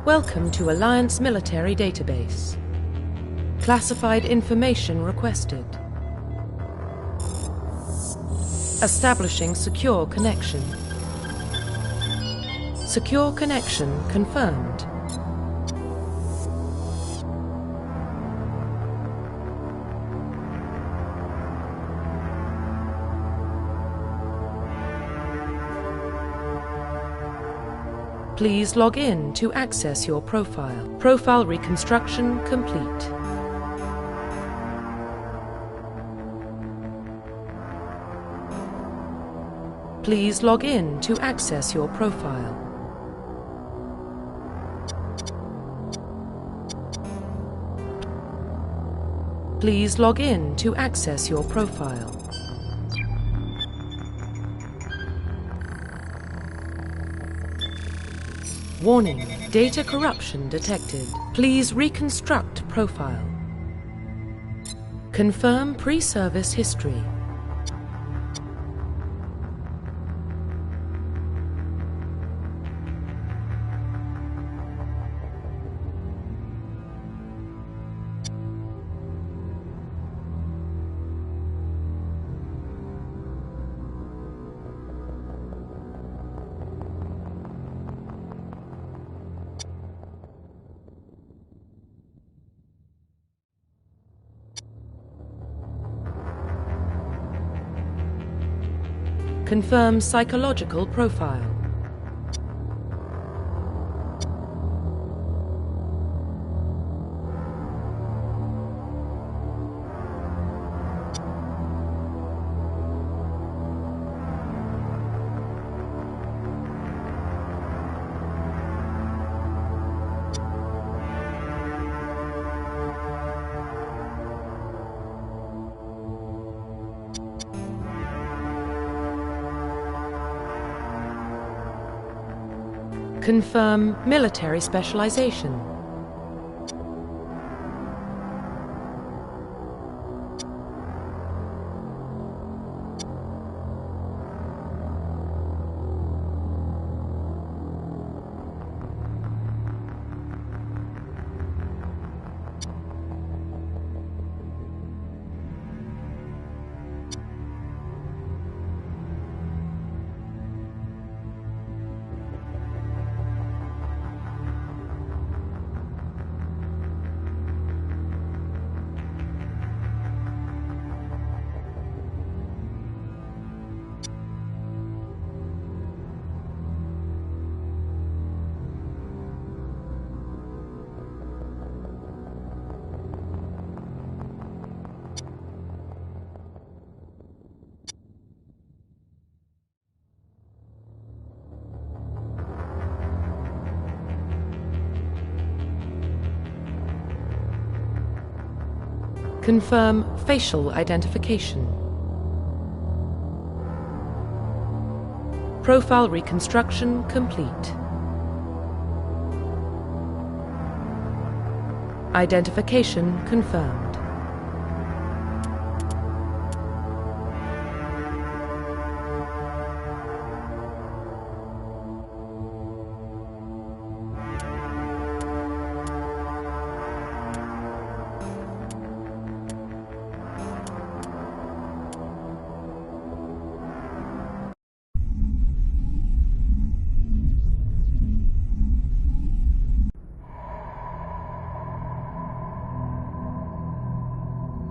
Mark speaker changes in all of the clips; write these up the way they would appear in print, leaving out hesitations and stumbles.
Speaker 1: Welcome to Alliance Military Database. Classified information requested. Establishing secure connection. Secure connection confirmed. Please log in to access your profile. Profile reconstruction complete. Please log in to access your profile. Please log in to access your profile. Warning, data corruption detected. Please reconstruct profile. Confirm pre-service history. Confirm psychological profile. Confirm military specialization. Confirm facial identification. Profile reconstruction complete. Identification confirmed.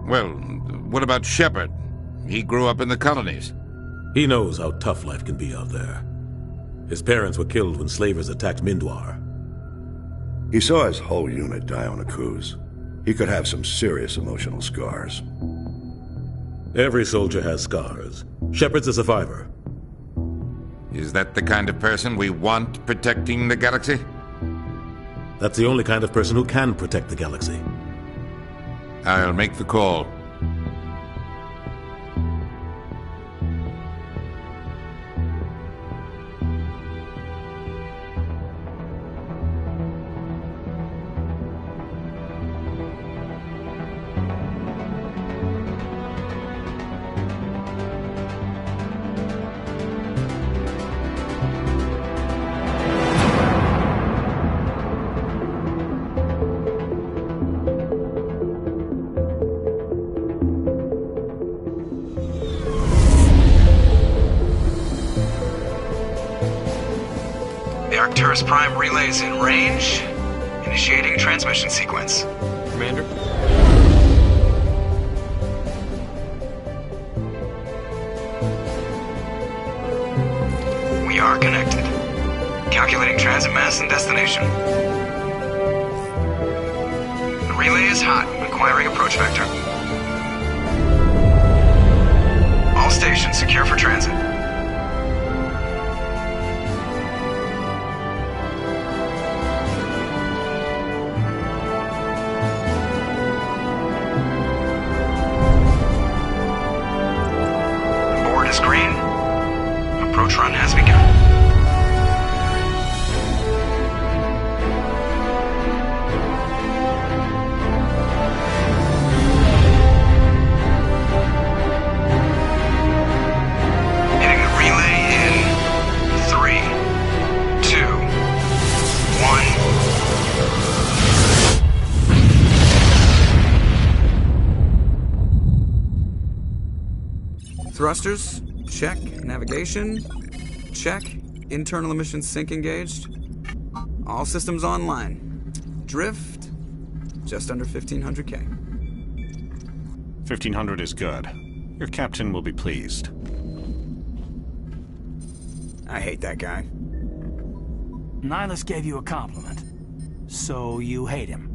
Speaker 2: Well, what about Shepard? He grew up in the colonies.
Speaker 3: He knows how tough life can be out there. His parents were killed when slavers attacked Mindwar.
Speaker 4: He saw his whole unit die on a cruise. He could have some serious emotional scars.
Speaker 3: Every soldier has scars. Shepard's a survivor.
Speaker 2: Is that the kind of person we want protecting the galaxy?
Speaker 3: That's the only kind of person who can protect the galaxy.
Speaker 2: I'll make the call.
Speaker 5: Arcturus Prime relays in range. Initiating transmission sequence.
Speaker 6: Commander?
Speaker 5: We are connected. Calculating transit mass and destination. The relay is hot, acquiring approach vector. All stations secure for transit. The board is green. Approach run has begun. Thrusters, check. Navigation, check. Internal emissions sync engaged. All systems online. Drift, just under 1500K.
Speaker 7: 1500 is good. Your captain will be pleased.
Speaker 5: I hate that guy.
Speaker 8: Nihilus gave you a compliment, so you hate him.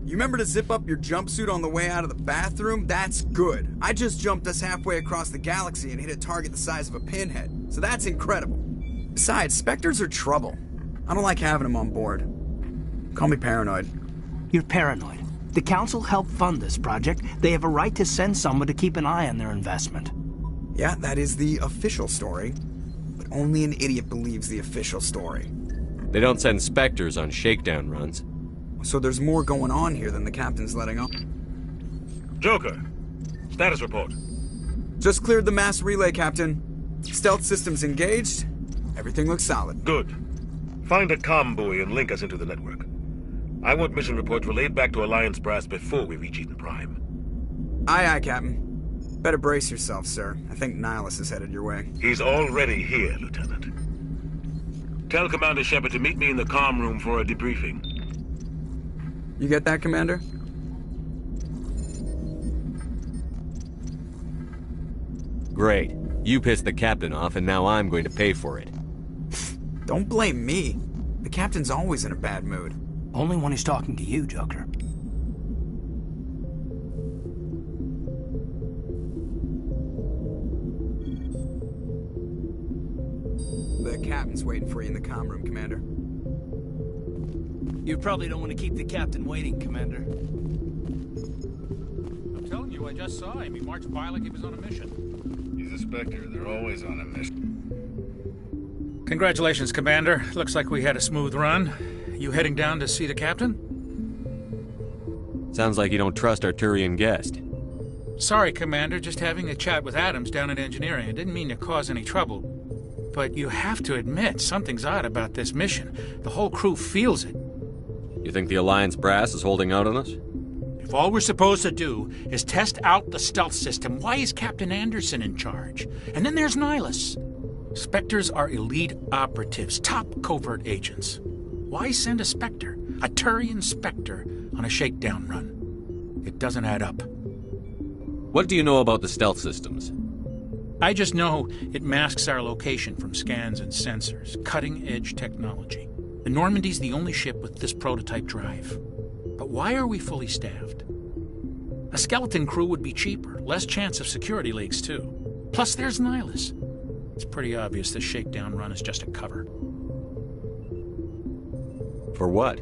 Speaker 5: You remember to zip up your jumpsuit on the way out of the bathroom? That's good. I just jumped us halfway across the galaxy and hit a target the size of a pinhead, so that's incredible. Besides, Spectres are trouble. I don't like having them on board. Call me paranoid.
Speaker 8: You're paranoid. The Council helped fund this project. They have a right to send someone to keep an eye on their investment.
Speaker 5: Yeah, that is the official story. But only an idiot believes the official story.
Speaker 6: They don't send Spectres on shakedown runs.
Speaker 5: So there's more going on here than the captain's letting on.
Speaker 3: Joker, status report.
Speaker 5: Just cleared the mass relay, Captain. Stealth systems engaged. Everything looks solid.
Speaker 3: Good. Find a comm buoy and link us into the network. I want mission reports relayed back to Alliance Brass before we reach Eden Prime.
Speaker 5: Aye, aye, Captain. Better brace yourself, sir. I think Nihilus is headed your way.
Speaker 3: He's already here, Lieutenant. Tell Commander Shepard to meet me in the comm room for a debriefing.
Speaker 5: You get that, Commander?
Speaker 6: Great. You pissed the captain off, and now I'm going to pay for it.
Speaker 5: Don't blame me. The captain's always in a bad mood.
Speaker 8: Only when he's talking to you, Joker.
Speaker 5: The captain's waiting for you in the comm room, Commander.
Speaker 8: You probably don't want to keep the captain waiting, Commander.
Speaker 9: I'm telling you, I just saw him. He marched by like he was on a mission.
Speaker 10: He's a Spectre. They're always on a mission.
Speaker 9: Congratulations, Commander. Looks like we had a smooth run. You heading down to see the captain?
Speaker 6: Sounds like you don't trust our Turian guest.
Speaker 9: Sorry, Commander. Just having a chat with Adams down at engineering. I didn't mean to cause any trouble. But you have to admit, something's odd about this mission. The whole crew feels it.
Speaker 6: You think the Alliance Brass is holding out on us?
Speaker 9: If all we're supposed to do is test out the stealth system, why is Captain Anderson in charge? And then there's Nihilus. Spectres are elite operatives, top covert agents. Why send a Spectre, a Turian Spectre, on a shakedown run? It doesn't add up.
Speaker 6: What do you know about the stealth systems?
Speaker 9: I just know it masks our location from scans and sensors. Cutting-edge technology. The Normandy's the only ship with this prototype drive. But why are we fully staffed? A skeleton crew would be cheaper, less chance of security leaks, too. Plus, there's Nihilus. It's pretty obvious this shakedown run is just a cover.
Speaker 6: For what?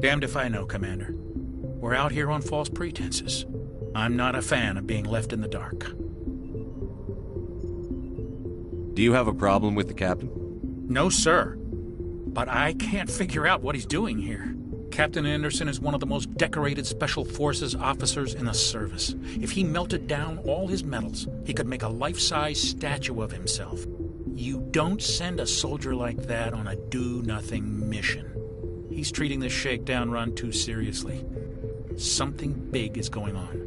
Speaker 9: Damned if I know, Commander. We're out here on false pretenses. I'm not a fan of being left in the dark.
Speaker 6: Do you have a problem with the captain?
Speaker 9: No, sir. But I can't figure out what he's doing here. Captain Anderson is one of the most decorated Special Forces officers in the service. If he melted down all his medals, he could make a life-size statue of himself. You don't send a soldier like that on a do-nothing mission. He's treating this shakedown run too seriously. Something big is going on.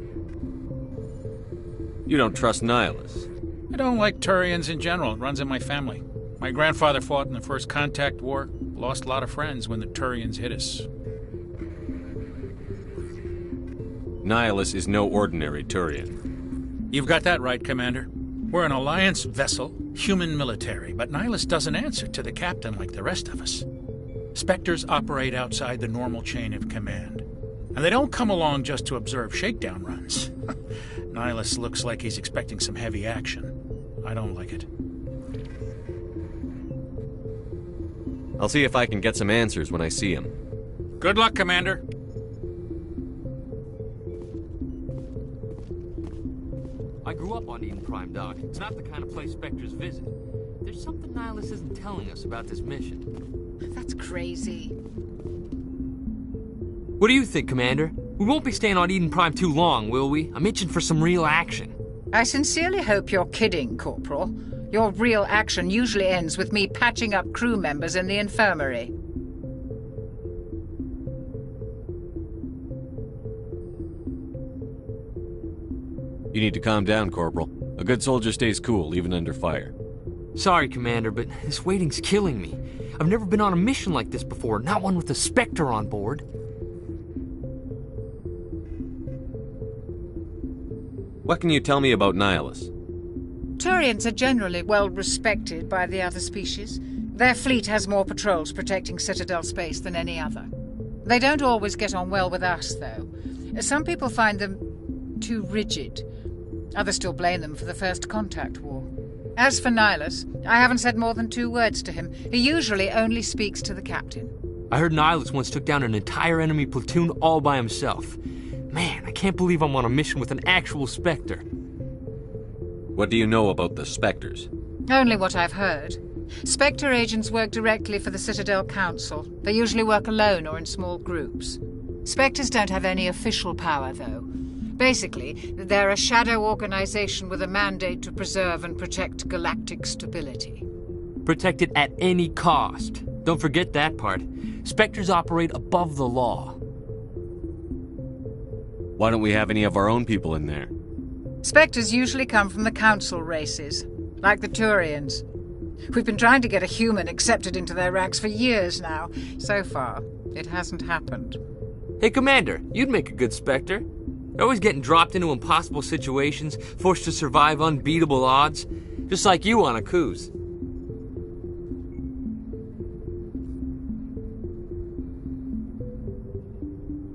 Speaker 6: You don't trust Nihilus?
Speaker 9: I don't like Turians in general. It runs in my family. My grandfather fought in the First Contact War, lost a lot of friends when the Turians hit us.
Speaker 6: Nihilus is no ordinary Turian.
Speaker 9: You've got that right, Commander. We're an Alliance vessel, human military, but Nihilus doesn't answer to the captain like the rest of us. Spectres operate outside the normal chain of command. And they don't come along just to observe shakedown runs. Nihilus looks like he's expecting some heavy action. I don't like it.
Speaker 6: I'll see if I can get some answers when I see him.
Speaker 9: Good luck, Commander.
Speaker 11: I grew up on Eden Prime, Doc. It's not the kind of place Spectres visit. There's something Nihilus isn't telling us about this mission.
Speaker 12: That's crazy.
Speaker 11: What do you think, Commander? We won't be staying on Eden Prime too long, will we? I'm itching for some real action.
Speaker 12: I sincerely hope you're kidding, Corporal. Your real action usually ends with me patching up crew members in the infirmary.
Speaker 6: You need to calm down, Corporal. A good soldier stays cool, even under fire.
Speaker 11: Sorry, Commander, but this waiting's killing me. I've never been on a mission like this before, not one with a Spectre on board.
Speaker 6: What can you tell me about Nihilus?
Speaker 12: Turians are generally well respected by the other species. Their fleet has more patrols protecting Citadel space than any other. They don't always get on well with us, though. Some people find them too rigid. Others still blame them for the First Contact War. As for Nihilus, I haven't said more than 2 words to him. He usually only speaks to the captain.
Speaker 11: I heard Nihilus once took down an entire enemy platoon all by himself. Man, I can't believe I'm on a mission with an actual Spectre.
Speaker 6: What do you know about the Spectres?
Speaker 12: Only what I've heard. Spectre agents work directly for the Citadel Council. They usually work alone or in small groups. Spectres don't have any official power, though. Basically, they're a shadow organization with a mandate to preserve and protect galactic stability.
Speaker 11: Protect it at any cost. Don't forget that part. Spectres operate above the law.
Speaker 6: Why don't we have any of our own people in there?
Speaker 12: Spectres usually come from the Council races, like the Turians. We've been trying to get a human accepted into their ranks for years now. So far, it hasn't happened.
Speaker 11: Hey, Commander, you'd make a good Spectre. You're always getting dropped into impossible situations, forced to survive unbeatable odds. Just like you on Akuze.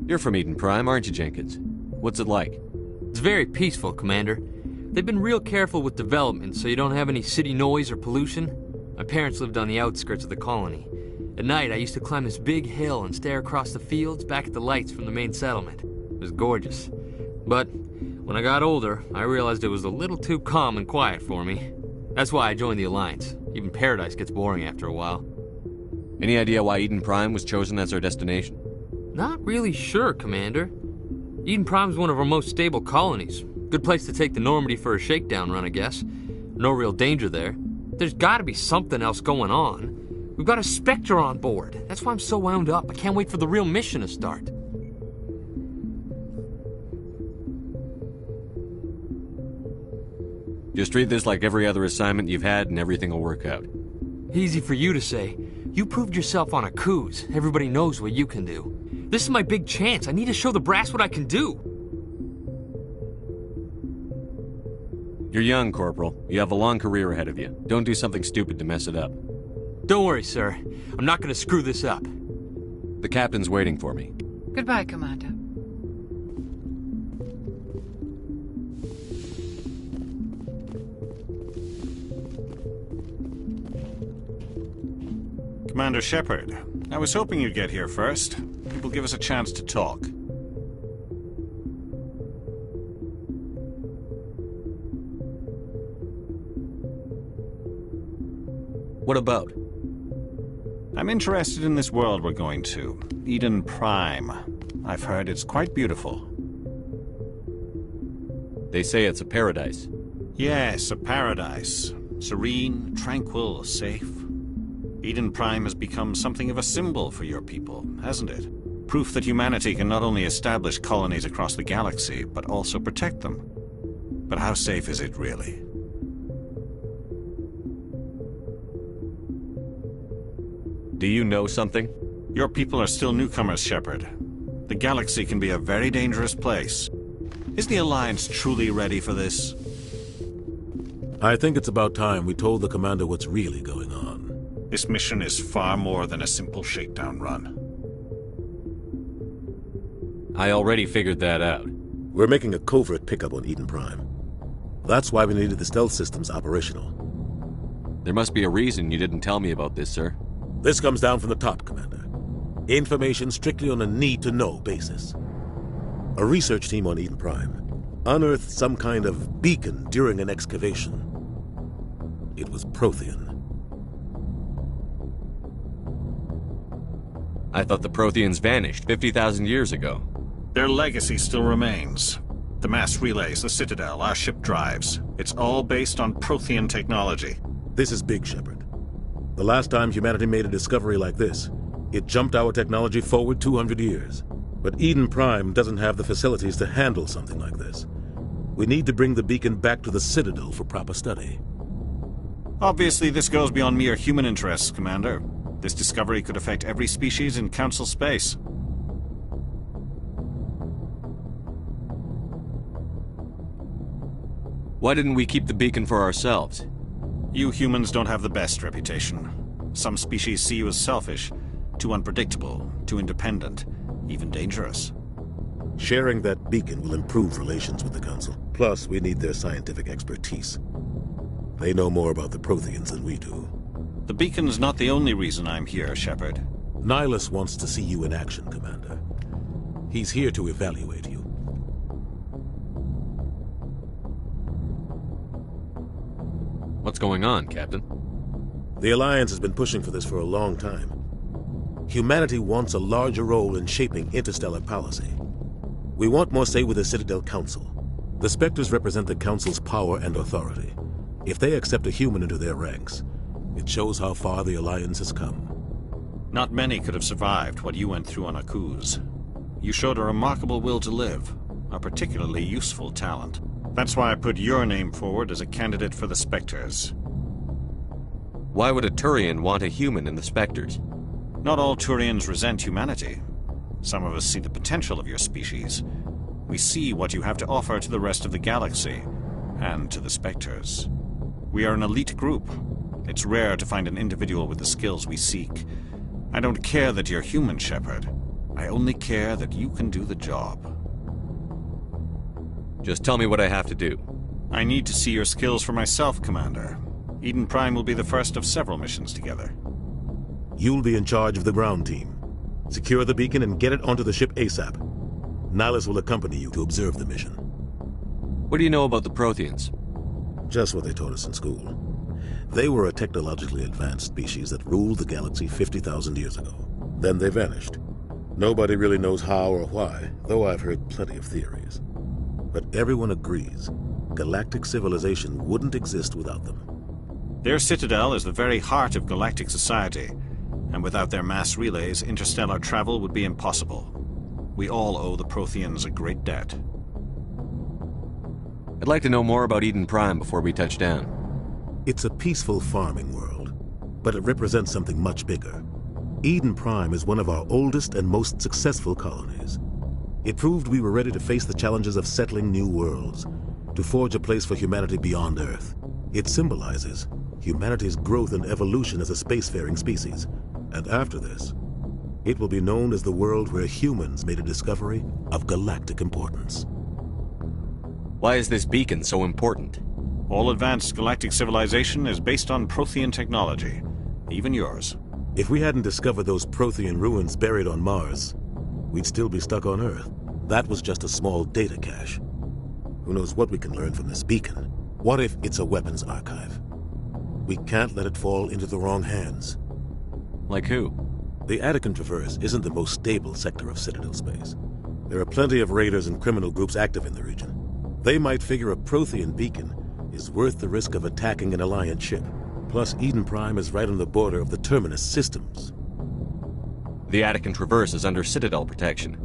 Speaker 6: You're from Eden Prime, aren't you, Jenkins? What's it like?
Speaker 11: It's very peaceful, Commander. They've been real careful with development, so you don't have any city noise or pollution. My parents lived on the outskirts of the colony. At night, I used to climb this big hill and stare across the fields back at the lights from the main settlement. It was gorgeous. But when I got older, I realized it was a little too calm and quiet for me. That's why I joined the Alliance. Even Paradise gets boring after a while.
Speaker 6: Any idea why Eden Prime was chosen as our destination?
Speaker 11: Not really sure, Commander. Eden Prime's one of our most stable colonies. Good place to take the Normandy for a shakedown run, I guess. No real danger there. There's gotta be something else going on. We've got a Spectre on board. That's why I'm so wound up. I can't wait for the real mission to start.
Speaker 6: Just treat this like every other assignment you've had and everything will work out.
Speaker 11: Easy for you to say. You proved yourself on Akuze. Everybody knows what you can do. This is my big chance. I need to show the brass what I can do.
Speaker 6: You're young, Corporal. You have a long career ahead of you. Don't do something stupid to mess it up.
Speaker 11: Don't worry, sir. I'm not gonna screw this up.
Speaker 6: The captain's waiting for me.
Speaker 12: Goodbye, Commander.
Speaker 7: Commander Shepard, I was hoping you'd get here first. It will give us a chance to talk.
Speaker 6: What about?
Speaker 7: I'm interested in this world we're going to, Eden Prime. I've heard it's quite beautiful.
Speaker 6: They say it's a paradise.
Speaker 7: Yes, a paradise. Serene, tranquil, safe. Eden Prime has become something of a symbol for your people, hasn't it? Proof that humanity can not only establish colonies across the galaxy, but also protect them. But how safe is it really?
Speaker 6: Do you know something?
Speaker 7: Your people are still newcomers, Shepard. The galaxy can be a very dangerous place. Is the Alliance truly ready for this?
Speaker 13: I think it's about time we told the Commander what's really going on.
Speaker 7: This mission is far more than a simple shakedown run.
Speaker 6: I already figured that out.
Speaker 13: We're making a covert pickup on Eden Prime. That's why we needed the stealth systems operational.
Speaker 6: There must be a reason you didn't tell me about this, sir.
Speaker 13: This comes down from the top, Commander. Information strictly on a need-to-know basis. A research team on Eden Prime unearthed some kind of beacon during an excavation. It was Prothean.
Speaker 6: I thought the Protheans vanished 50,000 years ago.
Speaker 7: Their legacy still remains. The mass relays, the Citadel, our ship drives. It's all based on Prothean technology.
Speaker 13: This is big, Shepard. The last time humanity made a discovery like this, it jumped our technology forward 200 years. But Eden Prime doesn't have the facilities to handle something like this. We need to bring the beacon back to the Citadel for proper study.
Speaker 7: Obviously, this goes beyond mere human interests, Commander. This discovery could affect every species in Council space.
Speaker 6: Why didn't we keep the beacon for ourselves?
Speaker 7: You humans don't have the best reputation. Some species see you as selfish, too unpredictable, too independent, even dangerous.
Speaker 13: Sharing that beacon will improve relations with the Council. Plus, we need their scientific expertise. They know more about the Protheans than we do.
Speaker 7: The beacon's not the only reason I'm here, Shepard.
Speaker 13: Nihilus wants to see you in action, Commander. He's here to evaluate you.
Speaker 6: What's going on, Captain?
Speaker 13: The Alliance has been pushing for this for a long time. Humanity wants a larger role in shaping interstellar policy. We want more say with the Citadel Council. The Spectres represent the Council's power and authority. If they accept a human into their ranks, it shows how far the Alliance has come.
Speaker 7: Not many could have survived what you went through on Akuz. You showed a remarkable will to live, a particularly useful talent. That's why I put your name forward as a candidate for the Spectres.
Speaker 6: Why would a Turian want a human in the Spectres?
Speaker 7: Not all Turians resent humanity. Some of us see the potential of your species. We see what you have to offer to the rest of the galaxy, and to the Spectres. We are an elite group. It's rare to find an individual with the skills we seek. I don't care that you're human, Shepard. I only care that you can do the job.
Speaker 6: Just tell me what I have to do.
Speaker 7: I need to see your skills for myself, Commander. Eden Prime will be the first of several missions together.
Speaker 13: You'll be in charge of the ground team. Secure the beacon and get it onto the ship ASAP. Nihilus will accompany you to observe the mission.
Speaker 6: What do you know about the Protheans?
Speaker 13: Just what they taught us in school. They were a technologically advanced species that ruled the galaxy 50,000 years ago. Then they vanished. Nobody really knows how or why, though I've heard plenty of theories. But everyone agrees, galactic civilization wouldn't exist without them.
Speaker 7: Their citadel is the very heart of galactic society, and without their mass relays, interstellar travel would be impossible. We all owe the Protheans a great debt.
Speaker 6: I'd like to know more about Eden Prime before we touch down.
Speaker 13: It's a peaceful farming world, but it represents something much bigger. Eden Prime is one of our oldest and most successful colonies. It proved we were ready to face the challenges of settling new worlds, to forge a place for humanity beyond Earth. It symbolizes humanity's growth and evolution as a spacefaring species. And after this, it will be known as the world where humans made a discovery of galactic importance.
Speaker 6: Why is this beacon so important?
Speaker 7: All advanced galactic civilization is based on Prothean technology, even yours.
Speaker 13: If we hadn't discovered those Prothean ruins buried on Mars, we'd still be stuck on Earth. That was just a small data cache. Who knows what we can learn from this beacon? What if it's a weapons archive? We can't let it fall into the wrong hands.
Speaker 6: Like who?
Speaker 13: The Attican Traverse isn't the most stable sector of Citadel space. There are plenty of raiders and criminal groups active in the region. They might figure a Prothean beacon is worth the risk of attacking an Alliance ship. Plus, Eden Prime is right on the border of the Terminus systems.
Speaker 6: The Attican Traverse is under Citadel protection.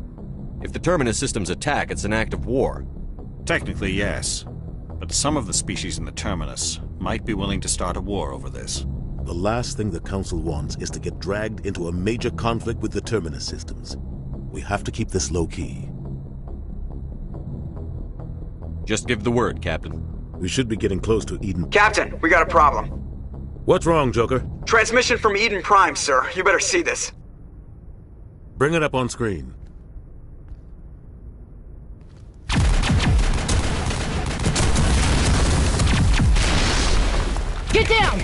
Speaker 6: If the Terminus systems attack, it's an act of war.
Speaker 7: Technically, yes. But some of the species in the Terminus might be willing to start a war over this.
Speaker 13: The last thing the Council wants is to get dragged into a major conflict with the Terminus systems. We have to keep this low-key.
Speaker 6: Just give the word, Captain.
Speaker 13: We should be getting close to Eden.
Speaker 5: Captain, we got a problem.
Speaker 13: What's wrong, Joker?
Speaker 5: Transmission from Eden Prime, sir. You better see this.
Speaker 13: Bring it up on screen.
Speaker 14: Get down!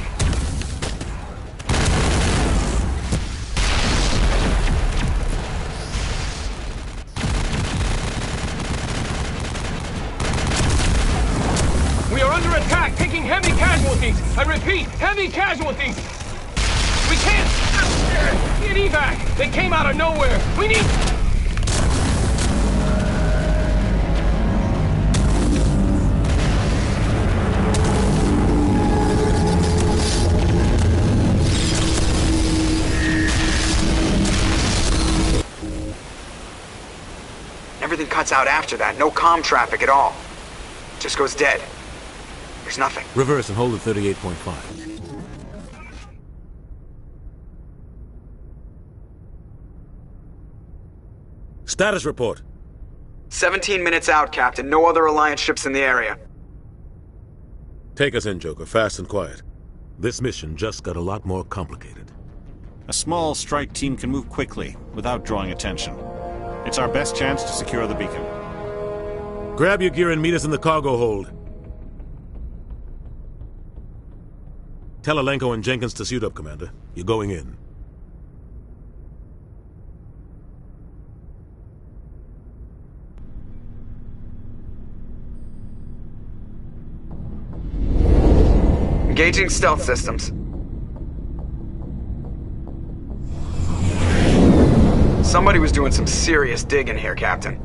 Speaker 15: We are under attack, taking heavy casualties. I repeat, heavy casualties. We can't get evac. They came out of nowhere. We need...
Speaker 5: Everything cuts out after that. No comm traffic at all. Just goes dead. There's nothing.
Speaker 13: Reverse and hold at 38.5. Status report.
Speaker 5: 17 minutes out, Captain. No other Alliance ships in the area.
Speaker 13: Take us in, Joker. Fast and quiet. This mission just got a lot more complicated.
Speaker 7: A small strike team can move quickly, without drawing attention. It's our best chance to secure the beacon.
Speaker 13: Grab your gear and meet us in the cargo hold. Tell Alenko and Jenkins to suit up, Commander. You're going in.
Speaker 5: Engaging stealth systems. Somebody was doing some serious digging here, Captain.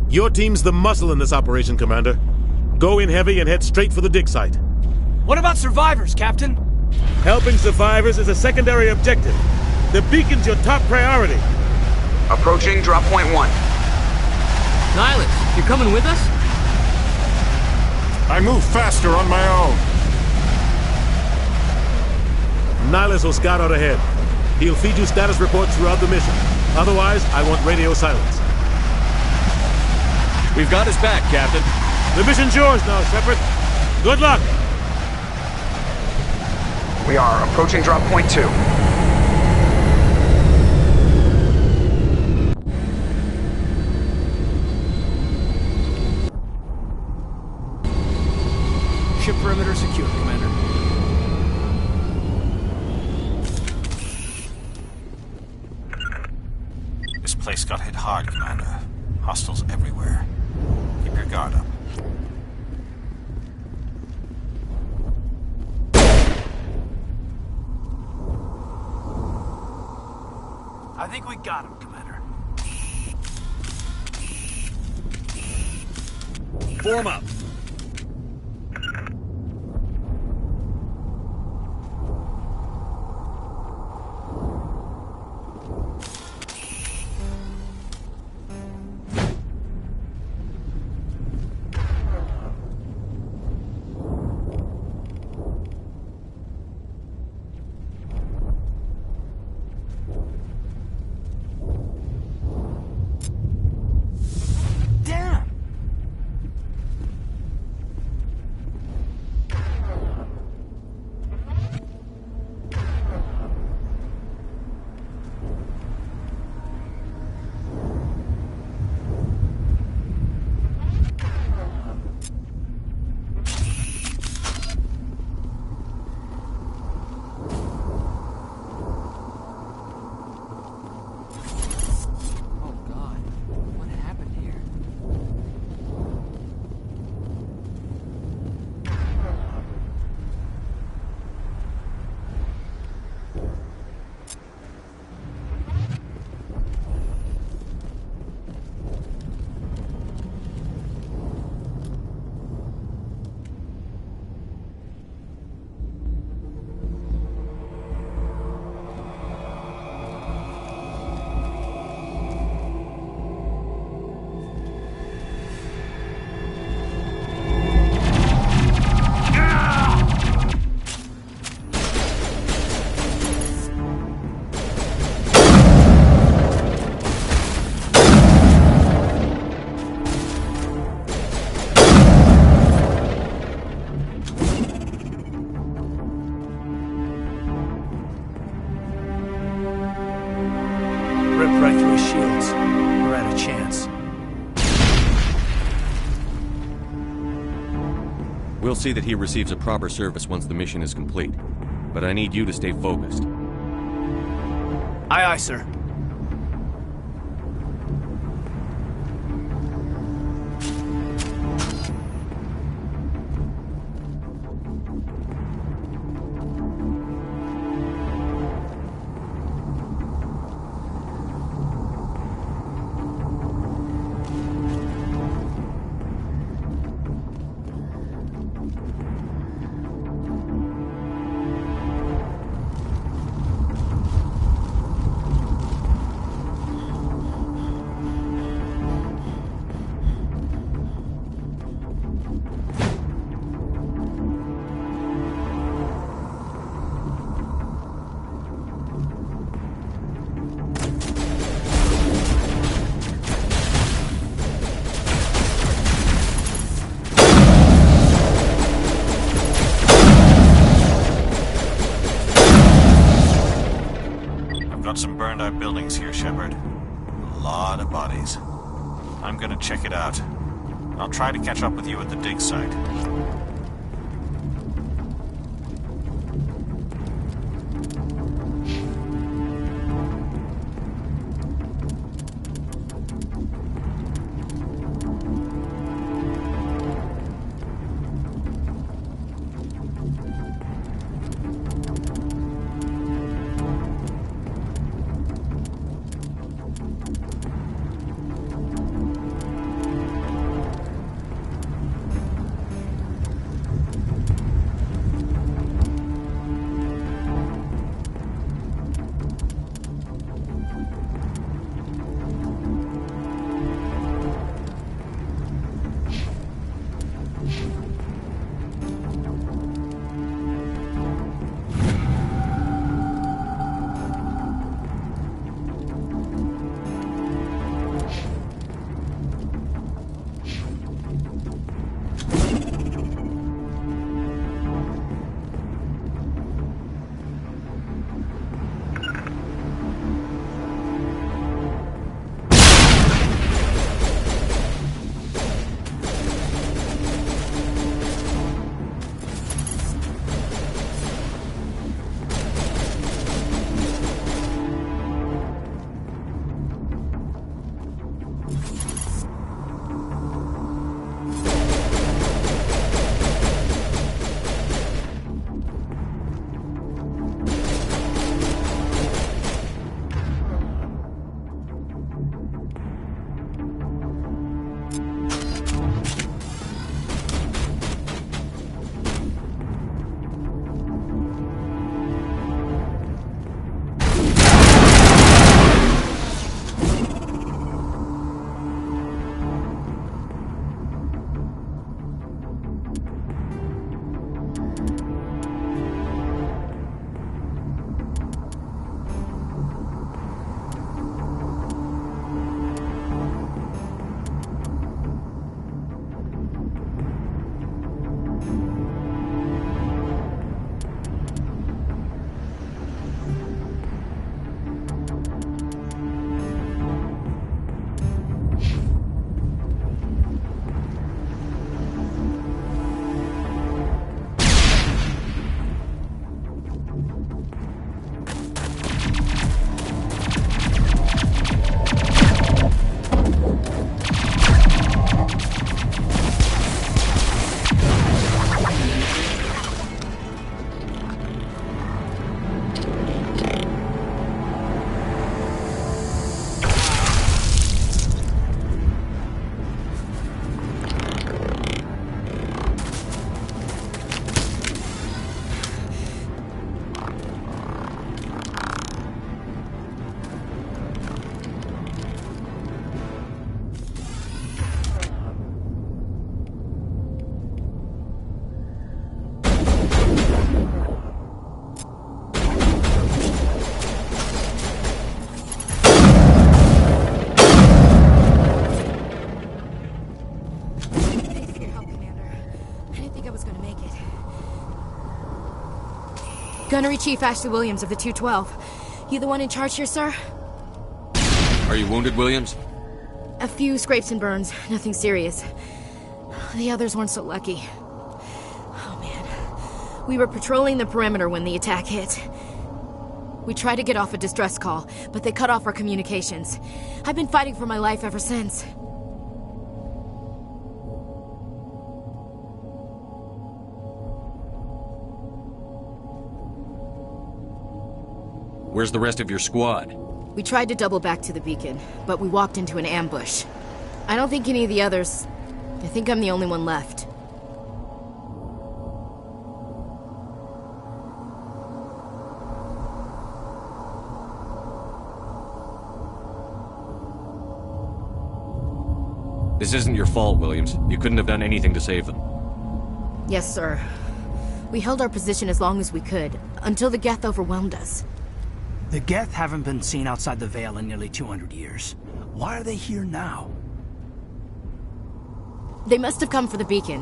Speaker 13: Your team's the muscle in this operation, Commander. Go in heavy and head straight for the dig site.
Speaker 14: What about survivors, Captain?
Speaker 13: Helping survivors is a secondary objective. The beacon's your top priority.
Speaker 5: Approaching drop point 1.
Speaker 11: Nihilus, you coming with us?
Speaker 7: I move faster on my own.
Speaker 13: Nihilus will scout out ahead. He'll feed you status reports throughout the mission. Otherwise, I want radio silence.
Speaker 6: We've got his back, Captain.
Speaker 13: The mission's yours now, Shepard. Good luck!
Speaker 5: We are approaching drop point 2.
Speaker 14: Ship perimeter secure, Commander.
Speaker 7: This place got hit hard, Commander. Hostiles everywhere. Keep your guard up.
Speaker 8: I think we got him, Commander.
Speaker 13: Form up.
Speaker 6: see that he receives a proper service once the mission is complete. But I need you to stay focused.
Speaker 14: Aye, aye, sir.
Speaker 7: Some burned-out buildings here, Shepard. A lot of bodies. I'm gonna check it out. I'll try to catch up with you at the dig site.
Speaker 16: Gunnery Chief Ashley Williams of the 212. You the one in charge here, sir?
Speaker 6: Are you wounded, Williams?
Speaker 16: A few scrapes and burns, nothing serious. The others weren't so lucky. We were patrolling the perimeter when the attack hit. We tried to get off a distress call, but they cut off our communications. I've been fighting for my life ever since.
Speaker 6: Where's the rest of your squad?
Speaker 16: We tried to double back to the beacon, but we walked into an ambush. I don't think any of the others... I think I'm the only one left.
Speaker 6: This isn't your fault, Williams. You couldn't have done anything to save them.
Speaker 16: Yes, sir. We held our position as long as we could, until the Geth overwhelmed us.
Speaker 8: The Geth haven't been seen outside the Veil in nearly 200 years. Why are they here now?
Speaker 16: They must have come for the beacon.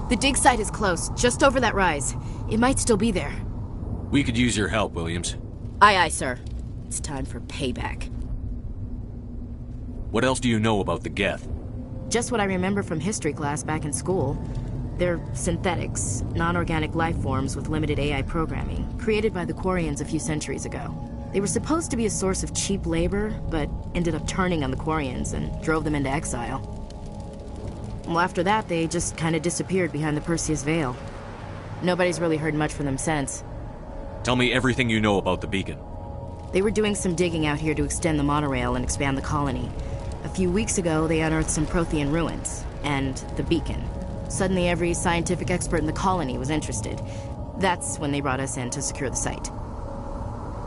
Speaker 16: The dig site is close, just over that rise. It might still be there.
Speaker 6: We could use your help, Williams.
Speaker 16: Aye, aye, sir. It's time for payback.
Speaker 6: What else do you know about the Geth?
Speaker 16: Just what I remember from history class back in school. They're synthetics, non-organic life forms with limited AI programming, created by the Quarians a few centuries ago. They were supposed to be a source of cheap labor, but ended up turning on the Quarians and drove them into exile. Well, after that, they just kind of disappeared behind the Perseus Veil. Nobody's really heard much from them since.
Speaker 6: Tell me everything you know about the beacon.
Speaker 16: They were doing some digging out here to extend the monorail and expand the colony. A few weeks ago, they unearthed some Prothean ruins, and the beacon. Suddenly, every scientific expert in the colony was interested. That's when they brought us in to secure the site.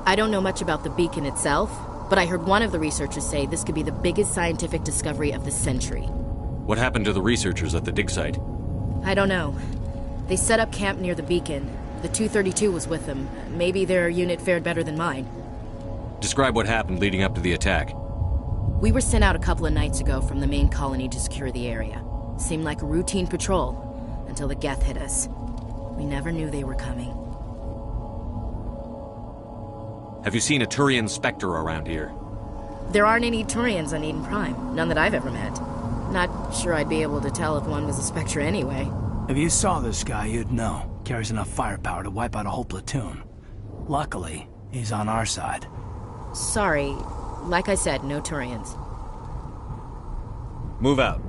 Speaker 16: I don't know much about the beacon itself, but I heard one of the researchers say this could be the biggest scientific discovery of the century.
Speaker 6: What happened to the researchers at the dig site?
Speaker 16: I don't know. They set up camp near the beacon. The 232 was with them. Maybe their unit fared better than mine.
Speaker 6: Describe what happened leading up to the attack.
Speaker 16: We were sent out a couple of nights ago from the main colony to secure the area. Seemed like a routine patrol, until the Geth hit us. We never knew they were coming.
Speaker 6: Have you seen a Turian Spectre around here?
Speaker 16: There aren't any Turians on Eden Prime. None that I've ever met. Not sure I'd be able to tell if one was a Spectre anyway.
Speaker 8: If you saw this guy, you'd know. Carries enough firepower to wipe out a whole platoon. Luckily, he's on our side.
Speaker 16: Sorry. Like I said, no Turians.
Speaker 6: Move out.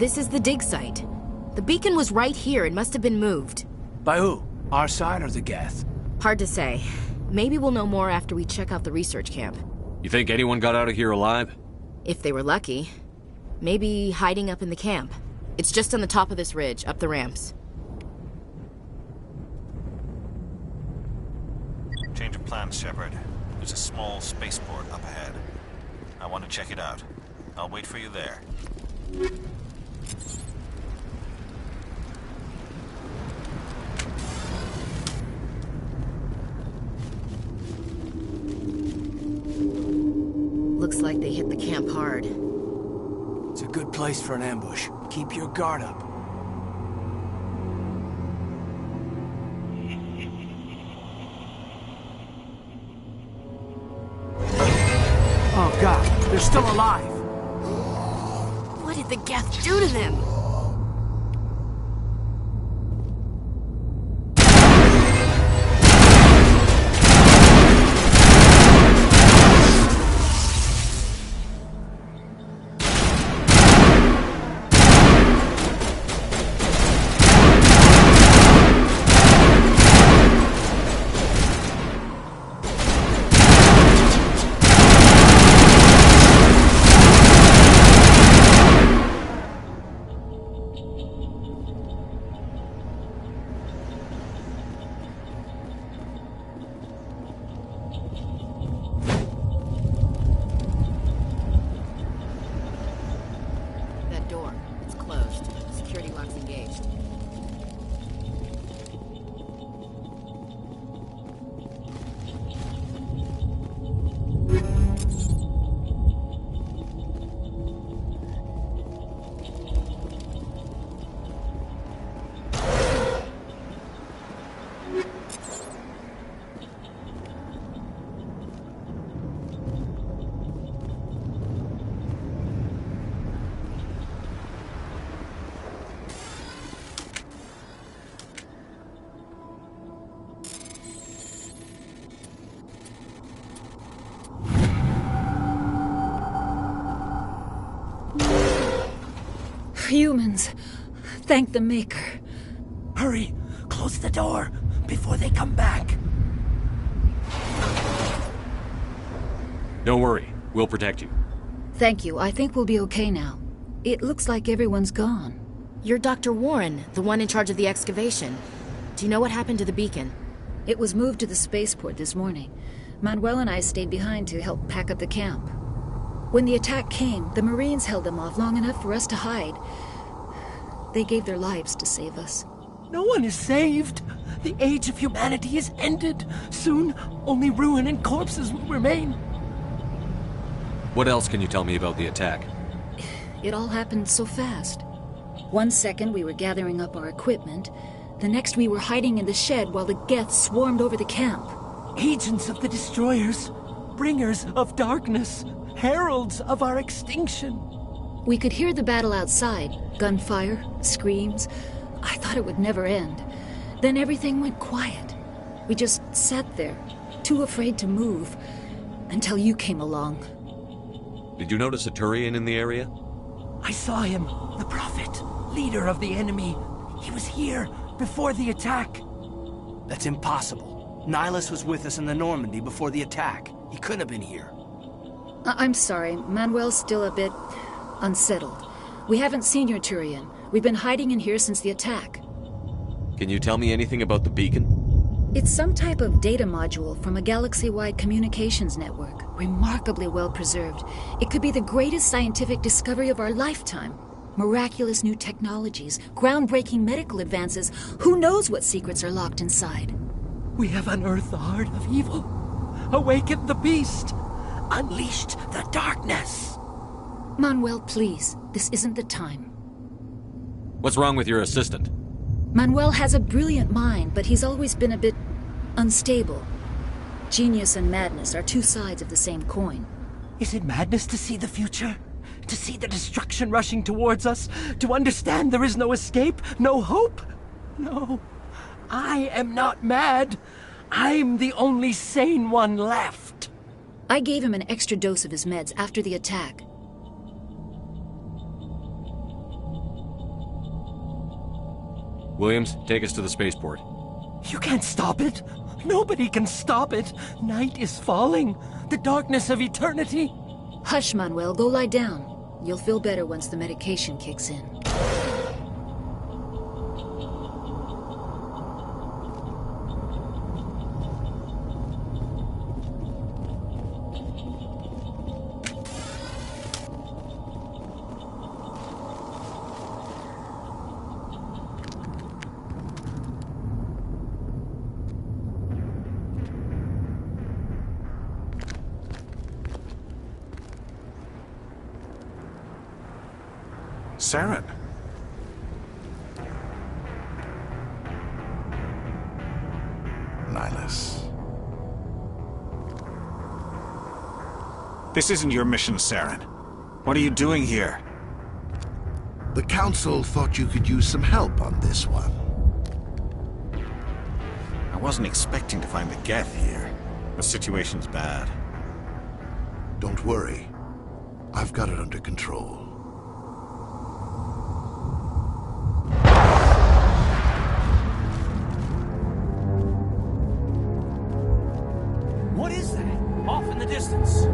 Speaker 16: This is the dig site. The beacon was right here. It must have been moved.
Speaker 14: By who? Our side or the Geth?
Speaker 16: Hard to say. Maybe we'll know more after we check out the research camp.
Speaker 6: You think anyone got out of here alive?
Speaker 16: If they were lucky. Maybe hiding up in the camp. It's just on the top of this ridge, up the ramps.
Speaker 7: Change of plans, Shepard. There's a small spaceport up ahead. I want to check it out. I'll wait for you there.
Speaker 16: Looks like they hit the camp hard.
Speaker 14: It's a good place for an ambush. Keep your guard up. Oh god, they're still alive!
Speaker 16: What did the Geth do to them?
Speaker 17: Humans. Thank the Maker.
Speaker 8: Hurry! Close the door before they come back.
Speaker 6: Don't worry. We'll protect you.
Speaker 17: Thank you. I think we'll be okay now. It looks like everyone's gone.
Speaker 16: You're Dr. Warren, the one in charge of the excavation. Do you know what happened to the beacon?
Speaker 17: It was moved to the spaceport this morning. Manuel and I stayed behind to help pack up the camp. When the attack came, the Marines held them off long enough for us to hide. They gave their lives to save us.
Speaker 8: No one is saved. The age of humanity is ended. Soon, only ruin and corpses will remain.
Speaker 6: What else can you tell me about the attack?
Speaker 17: It all happened so fast. 1 second we were gathering up our equipment. The next we were hiding in the shed while the Geth swarmed over the camp.
Speaker 8: Agents of the Destroyers. Bringers of darkness. Heralds of our extinction.
Speaker 17: We could hear the battle outside. Gunfire, screams. I thought it would never end. Then everything went quiet. We just sat there, too afraid to move, until you came along.
Speaker 6: Did you notice a Turian in the area?
Speaker 8: I saw him, the Prophet, leader of the enemy. He was here before the attack.
Speaker 14: That's impossible. Nihilus was with us in the Normandy before the attack. He couldn't have been here.
Speaker 17: I'm sorry. Manuel's still a bit unsettled. We haven't seen your Turian. We've been hiding in here since the attack.
Speaker 6: Can you tell me anything about the beacon?
Speaker 17: It's some type of data module from a galaxy-wide communications network. Remarkably well preserved. It could be the greatest scientific discovery of our lifetime. Miraculous new technologies, groundbreaking medical advances. Who knows what secrets are locked inside?
Speaker 8: We have unearthed the heart of evil. Awakened the beast. Unleashed the darkness.
Speaker 17: Manuel, please. This isn't the time.
Speaker 6: What's wrong with your assistant?
Speaker 17: Manuel has a brilliant mind, but he's always been a bit unstable. Genius and madness are two sides of the same coin.
Speaker 8: Is it madness to see the future? To see the destruction rushing towards us? To understand there is no escape? No hope? No. I am not mad. I'm the only sane one left.
Speaker 17: I gave him an extra dose of his meds after the attack.
Speaker 6: Williams, take us to the spaceport.
Speaker 8: You can't stop it. Nobody can stop it. Night is falling. The darkness of eternity.
Speaker 17: Hush, Manuel. Go lie down. You'll feel better once the medication kicks in.
Speaker 7: Saren.
Speaker 10: Nihilus.
Speaker 7: This isn't your mission, Saren. What are you doing here?
Speaker 10: The Council thought you could use some help on this one.
Speaker 7: I wasn't expecting to find the Geth here. The situation's bad.
Speaker 10: Don't worry. I've got it under control.
Speaker 14: What is that? Off in the distance.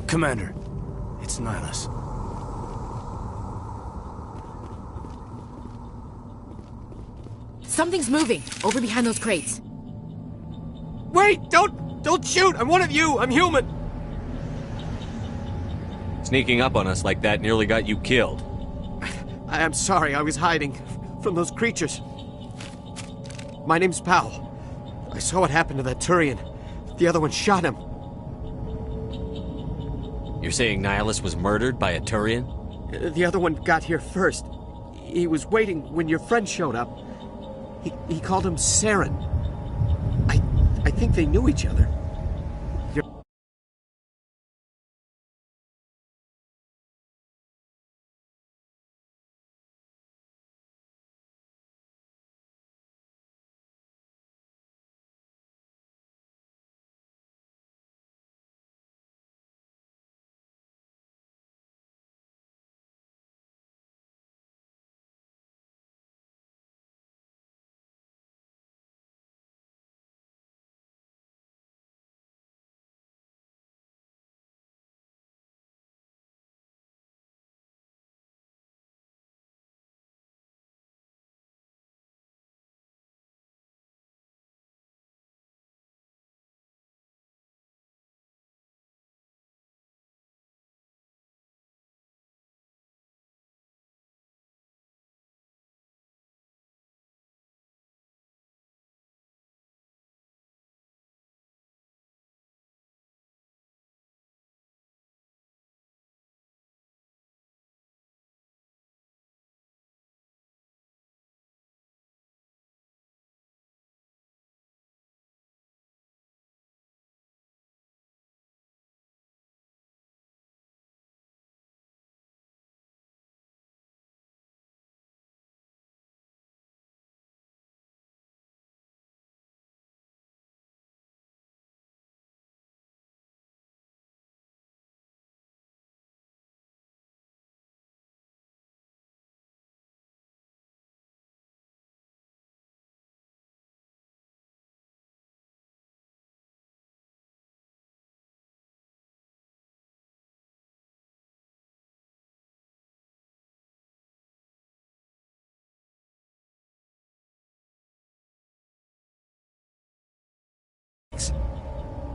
Speaker 14: Commander, it's Nihilus.
Speaker 16: Something's moving, over behind those crates.
Speaker 8: Wait! Don't shoot! I'm one of you! I'm human!
Speaker 6: Sneaking up on us like that nearly got you killed.
Speaker 8: I'm sorry, I was hiding from those creatures. My name's Powell. I saw what happened to that Turian. The other one shot him.
Speaker 6: You're saying Nihilus was murdered by a Turian?
Speaker 8: The other one got here first. He was waiting when your friend showed up. He called him Saren. I think they knew each other.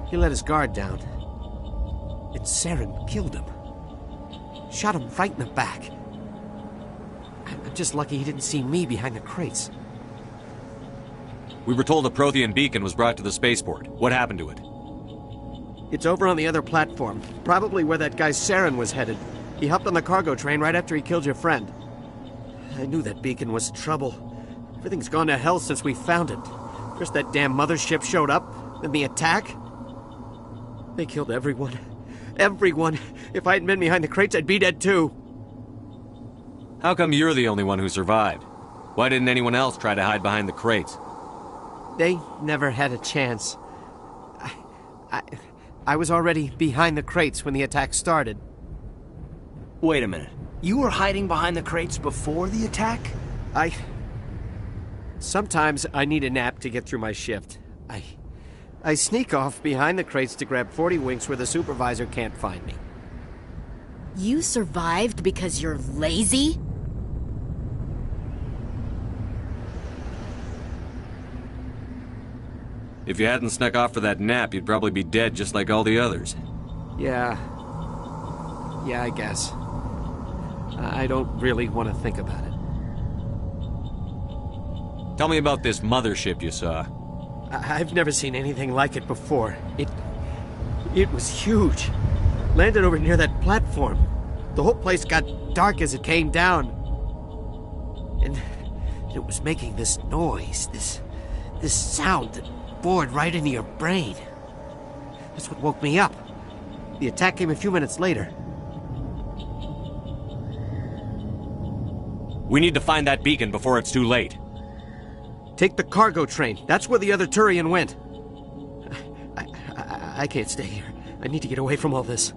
Speaker 8: He let his guard down. And Saren killed him. Shot him right in the back. I'm just lucky he didn't see me behind the crates.
Speaker 6: We were told a Prothean beacon was brought to the spaceport. What happened to it?
Speaker 8: It's over on the other platform. Probably where that guy Saren was headed. He hopped on the cargo train right after he killed your friend. I knew that beacon was trouble. Everything's gone to hell since we found it. First that damn mothership showed up, then the attack. They killed everyone. Everyone. If I hadn't been behind the crates, I'd be dead too.
Speaker 6: How come you're the only one who survived? Why didn't anyone else try to hide behind the crates?
Speaker 8: They never had a chance. I was already behind the crates when the attack started.
Speaker 14: Wait a minute. You were hiding behind the crates before the attack?
Speaker 8: Sometimes I need a nap to get through my shift. I sneak off behind the crates to grab 40 winks where the supervisor can't find me.
Speaker 16: You survived because you're lazy?
Speaker 6: If you hadn't snuck off for that nap, you'd probably be dead just like all the others.
Speaker 8: Yeah, I guess. I don't really want to think about it.
Speaker 6: Tell me about this mothership you saw.
Speaker 8: I've never seen anything like it before. It was huge. Landed over near that platform. The whole place got dark as it came down. And it was making this noise, this sound that bored right into your brain. That's what woke me up. The attack came a few minutes later.
Speaker 6: We need to find that beacon before it's too late.
Speaker 8: Take the cargo train. That's where the other Turian went. I can't stay here. I need to get away from all this.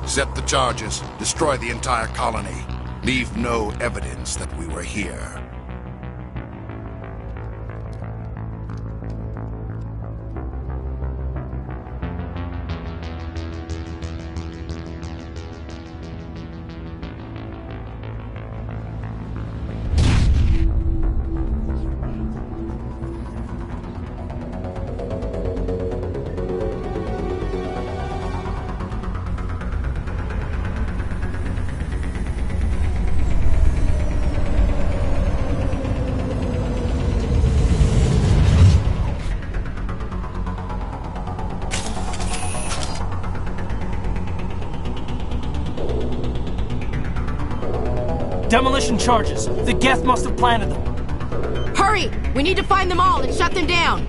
Speaker 10: Set the charges. Destroy the entire colony. Leave no evidence that we were here.
Speaker 14: Demolition charges. The Geth must have planted them.
Speaker 16: Hurry! We need to find them all and shut them down!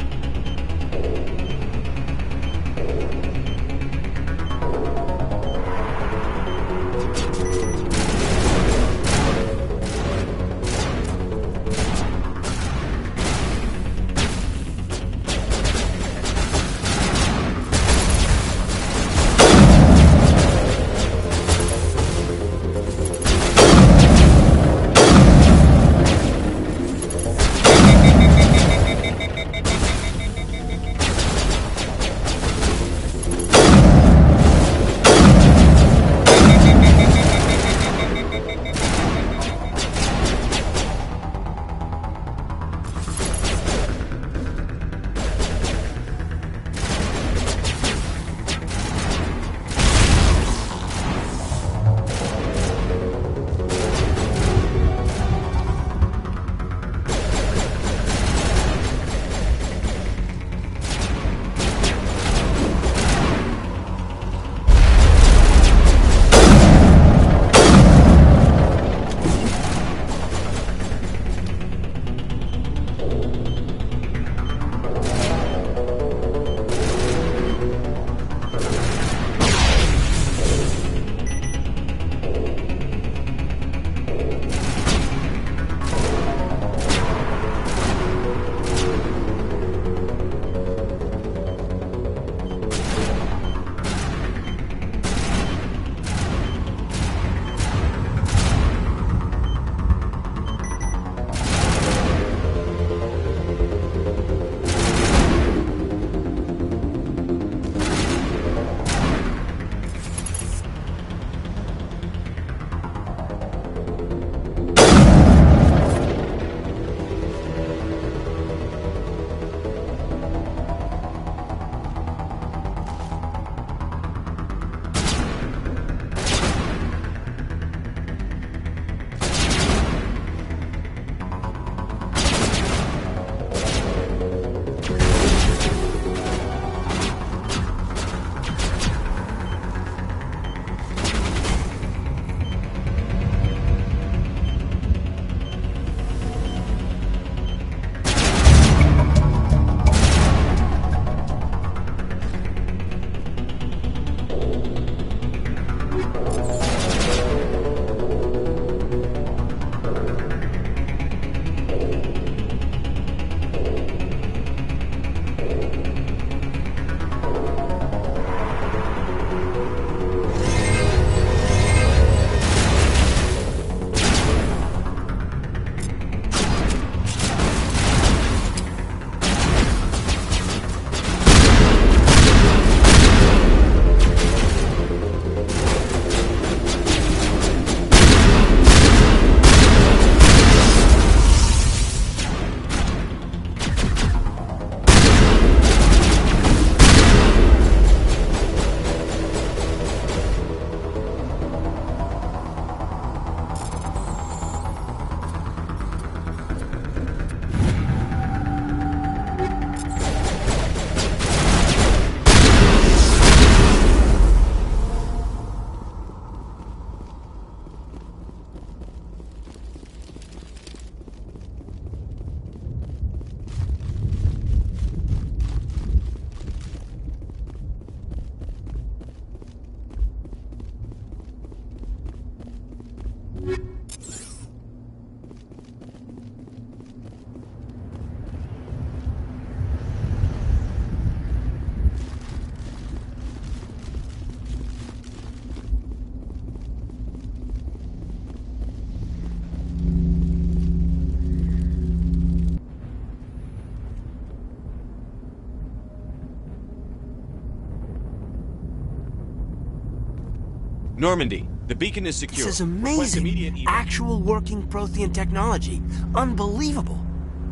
Speaker 6: Normandy, the beacon is secure.
Speaker 14: This is amazing. Actual working Prothean technology. Unbelievable.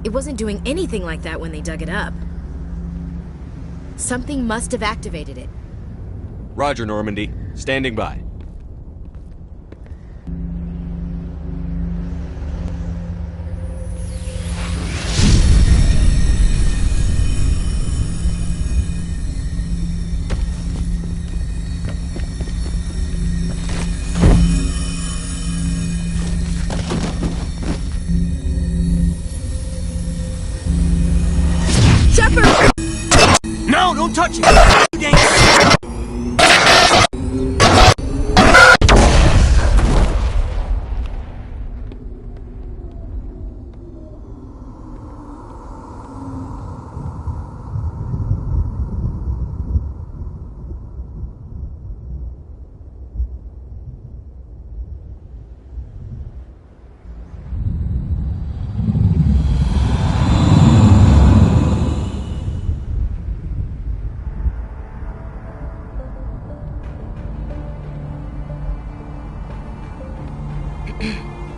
Speaker 16: It wasn't doing anything like that when they dug it up. Something must have activated it.
Speaker 6: Roger, Normandy. Standing by.
Speaker 14: No, don't touch it! Dangerous!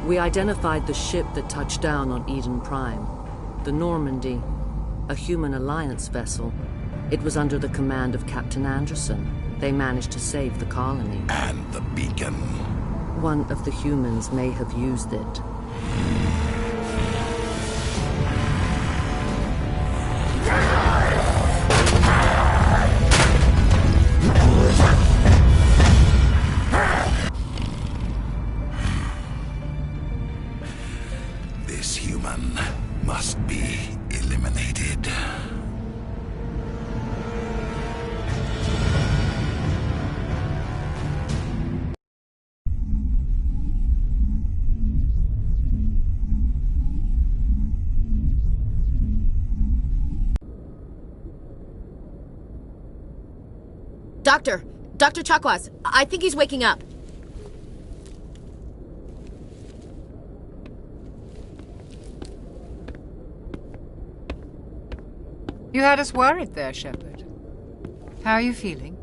Speaker 1: We identified the ship that touched down on Eden Prime. The Normandy, a human alliance vessel. It was under the command of Captain Anderson. They managed to save the colony.
Speaker 10: And the beacon.
Speaker 1: One of the humans may have used it.
Speaker 10: This human must be eliminated.
Speaker 16: Dr. Chakwas, I think he's waking up.
Speaker 12: You had us worried there, Shepard. How are you feeling?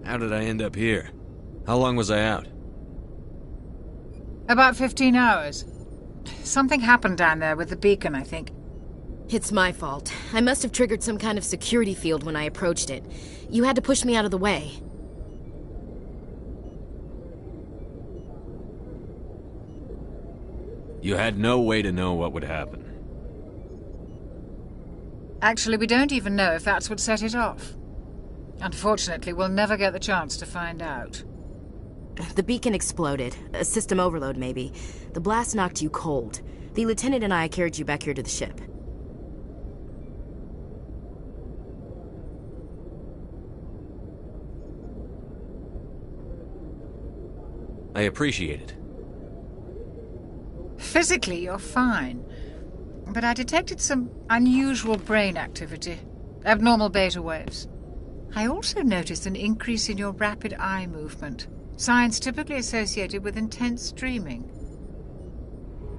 Speaker 6: How did I end up here? How long was I out?
Speaker 12: About 15 hours. Something happened down there with the beacon, I think.
Speaker 16: It's my fault. I must have triggered some kind of security field when I approached it. You had to push me out of the way.
Speaker 6: You had no way to know what would happen.
Speaker 12: Actually, we don't even know if that's what set it off. Unfortunately, we'll never get the chance to find out.
Speaker 16: The beacon exploded. A system overload, maybe. The blast knocked you cold. The lieutenant and I carried you back here to the ship.
Speaker 6: I appreciate it.
Speaker 12: Physically, you're fine. But I detected some unusual brain activity. Abnormal beta waves. I also noticed an increase in your rapid eye movement. Signs typically associated with intense dreaming.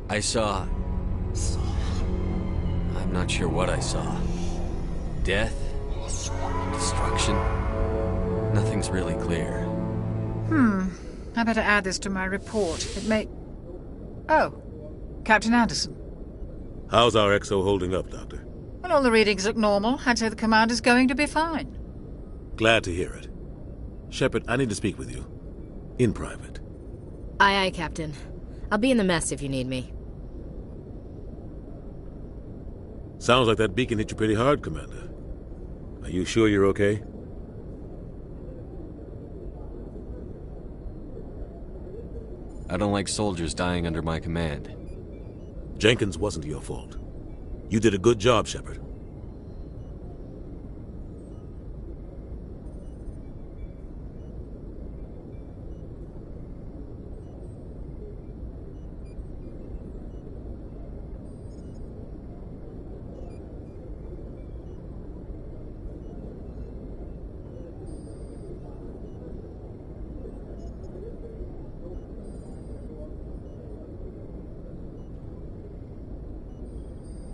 Speaker 6: I saw... I'm not sure what I saw. Death? Destruction? Nothing's really clear.
Speaker 12: I better add this to my report. It may... Oh, Captain Anderson.
Speaker 13: How's our XO holding up, Doctor?
Speaker 12: Well, all the readings look normal. I'd say the commander's going to be fine.
Speaker 13: Glad to hear it. Shepard, I need to speak with you. In private.
Speaker 16: Aye, aye, Captain. I'll be in the mess if you need me.
Speaker 13: Sounds like that beacon hit you pretty hard, Commander. Are you sure you're okay?
Speaker 6: I don't like soldiers dying under my command.
Speaker 13: Jenkins wasn't your fault. You did a good job, Shepard.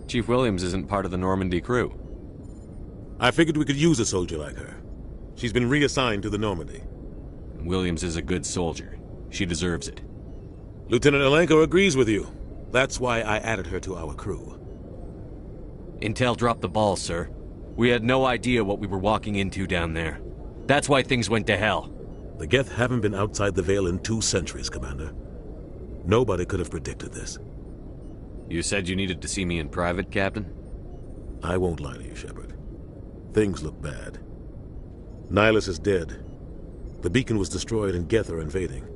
Speaker 6: Chief Williams isn't part of the Normandy crew.
Speaker 13: I figured we could use a soldier like her. She's been reassigned to the Normandy.
Speaker 6: Williams is a good soldier. She deserves it.
Speaker 13: Lieutenant Alenko agrees with you. That's why I added her to our crew.
Speaker 6: Intel dropped the ball, sir. We had no idea what we were walking into down there. That's why things went to hell.
Speaker 13: The Geth haven't been outside the Veil in 2 centuries, Commander. Nobody could have predicted this.
Speaker 6: You said you needed to see me in private, Captain?
Speaker 13: I won't lie to you, Shepard. Things look bad. Nihilus is dead. The beacon was destroyed and Geth are invading.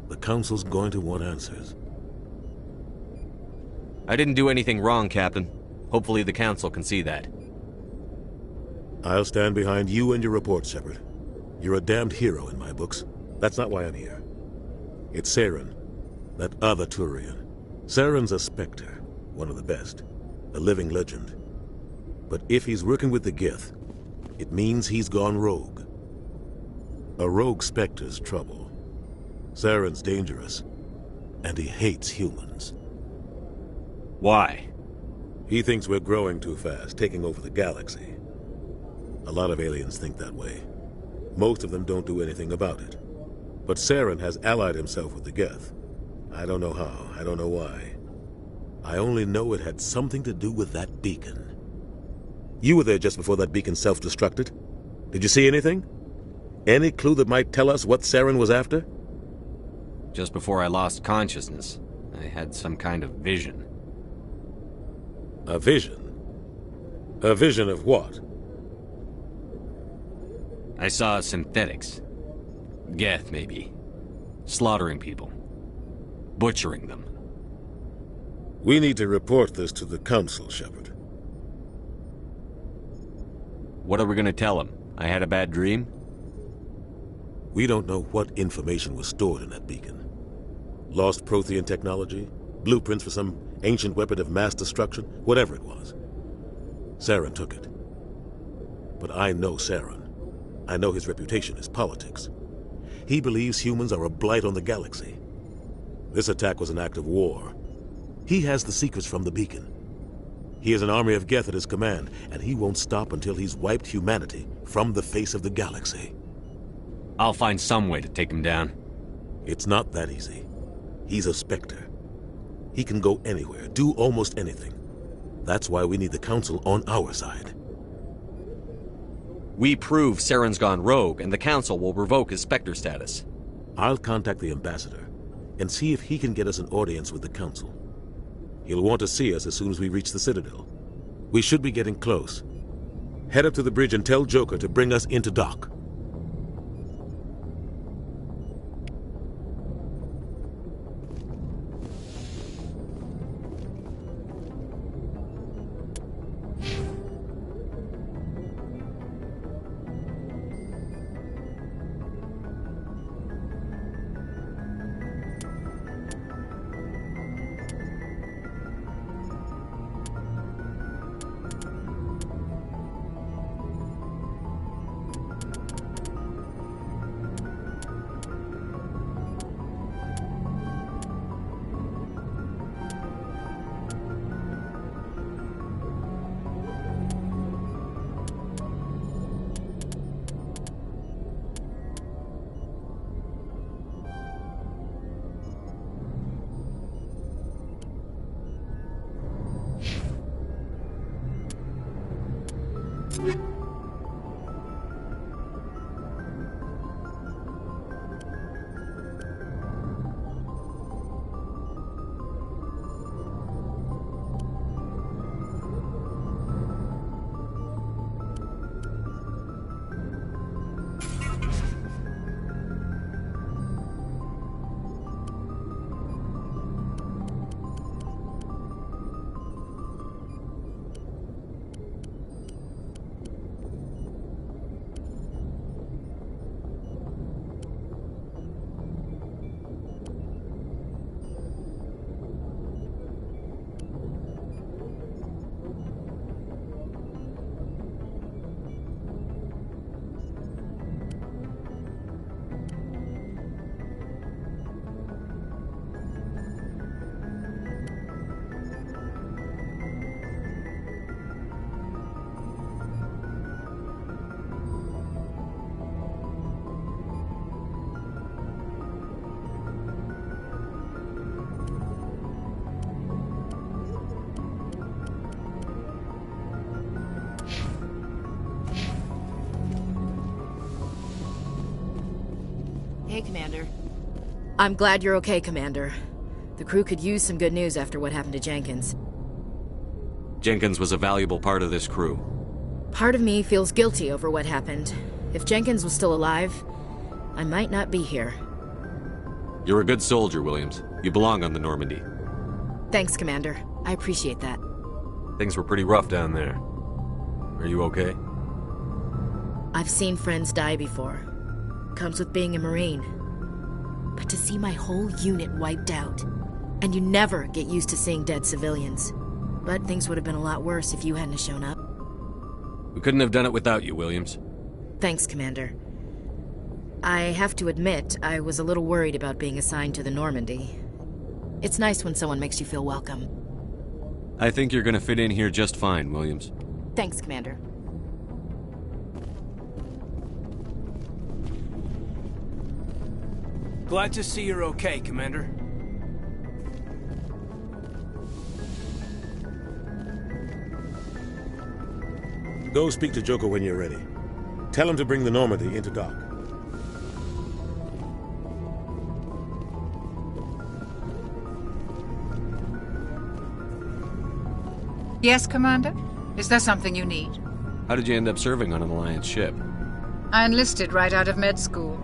Speaker 13: The Council's going to want answers.
Speaker 6: I didn't do anything wrong, Captain. Hopefully the Council can see that.
Speaker 13: I'll stand behind you and your report, Shepard. You're a damned hero in my books. That's not why I'm here. It's Saren, that other Turian. Saren's a Spectre, one of the best, a living legend. But if he's working with the Geth, it means he's gone rogue. A rogue Spectre's trouble. Saren's dangerous, and he hates humans.
Speaker 6: Why?
Speaker 13: He thinks we're growing too fast, taking over the galaxy. A lot of aliens think that way. Most of them don't do anything about it. But Saren has allied himself with the Geth. I don't know how, I don't know why. I only know it had something to do with that beacon. You were there just before that beacon self-destructed. Did you see anything? Any clue that might tell us what Saren was after?
Speaker 6: Just before I lost consciousness, I had some kind of vision.
Speaker 13: A vision? A vision of what?
Speaker 6: I saw synthetics. Geth, maybe. Slaughtering people. Butchering them.
Speaker 13: We need to report this to the Council, Shepard.
Speaker 6: What are we gonna tell them? I had a bad dream?
Speaker 13: We don't know what information was stored in that beacon. Lost Prothean technology? Blueprints for some ancient weapon of mass destruction? Whatever it was. Saren took it. But I know Saren. I know his reputation is politics. He believes humans are a blight on the galaxy. This attack was an act of war. He has the secrets from the beacon. He has an army of Geth at his command, and he won't stop until he's wiped humanity from the face of the galaxy.
Speaker 6: I'll find some way to take him down.
Speaker 13: It's not that easy. He's a Spectre. He can go anywhere, do almost anything. That's why we need the Council on our side.
Speaker 6: We prove Saren's gone rogue, and the Council will revoke his Spectre status.
Speaker 13: I'll contact the Ambassador and see if he can get us an audience with the Council. He'll want to see us as soon as we reach the Citadel. We should be getting close. Head up to the bridge and tell Joker to bring us into dock.
Speaker 16: Hey, Commander. I'm glad you're okay, Commander. The crew could use some good news after what happened to Jenkins.
Speaker 6: Jenkins was a valuable part of this crew.
Speaker 16: Part of me feels guilty over what happened. If Jenkins was still alive, I might not be here.
Speaker 6: You're a good soldier, Williams. You belong on the Normandy.
Speaker 16: Thanks, Commander. I appreciate that.
Speaker 6: Things were pretty rough down there. Are you okay?
Speaker 16: I've seen friends die before. Comes with being a Marine. But to see my whole unit wiped out, and you never get used to seeing dead civilians. But things would have been a lot worse if you hadn't shown up.
Speaker 6: We couldn't have done it without you, Williams.
Speaker 16: Thanks, Commander. I have to admit, I was a little worried about being assigned to the Normandy. It's nice when someone makes you feel welcome.
Speaker 6: I think you're gonna fit in here just fine, Williams.
Speaker 16: Thanks, Commander.
Speaker 14: Glad to see you're okay, Commander.
Speaker 13: Go speak to Joker when you're ready. Tell him to bring the Normandy into dock.
Speaker 12: Yes, Commander? Is there something you need?
Speaker 6: How did you end up serving on an Alliance ship?
Speaker 12: I enlisted right out of med school.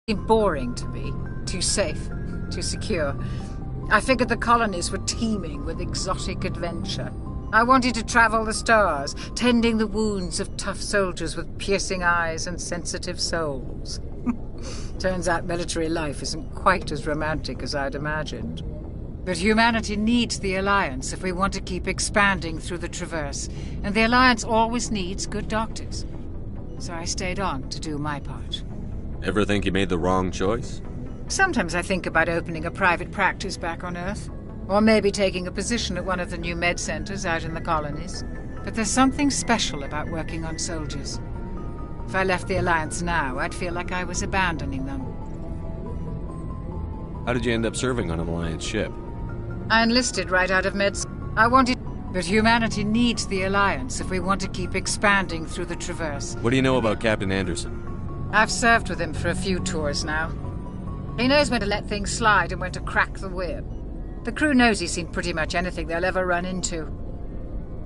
Speaker 12: Boring to me. Too safe. Too secure. I figured the colonies were teeming with exotic adventure. I wanted to travel the stars, tending the wounds of tough soldiers with piercing eyes and sensitive souls. Turns out military life isn't quite as romantic as I'd imagined. But humanity needs the Alliance if we want to keep expanding through the Traverse, and the Alliance always needs good doctors. So I stayed on to do my part.
Speaker 6: Ever think you made the wrong choice?
Speaker 12: Sometimes I think about opening a private practice back on Earth. Or maybe taking a position at one of the new med centers out in the colonies. But there's something special about working on soldiers. If I left the Alliance now, I'd feel like I was abandoning them.
Speaker 6: How did you end up serving on an Alliance ship?
Speaker 12: I enlisted right out of med school. I wanted... But humanity needs the Alliance if we want to keep expanding through the Traverse.
Speaker 6: What do you know about Captain Anderson?
Speaker 12: I've served with him for a few tours now. He knows when to let things slide and when to crack the whip. The crew knows he's seen pretty much anything they'll ever run into.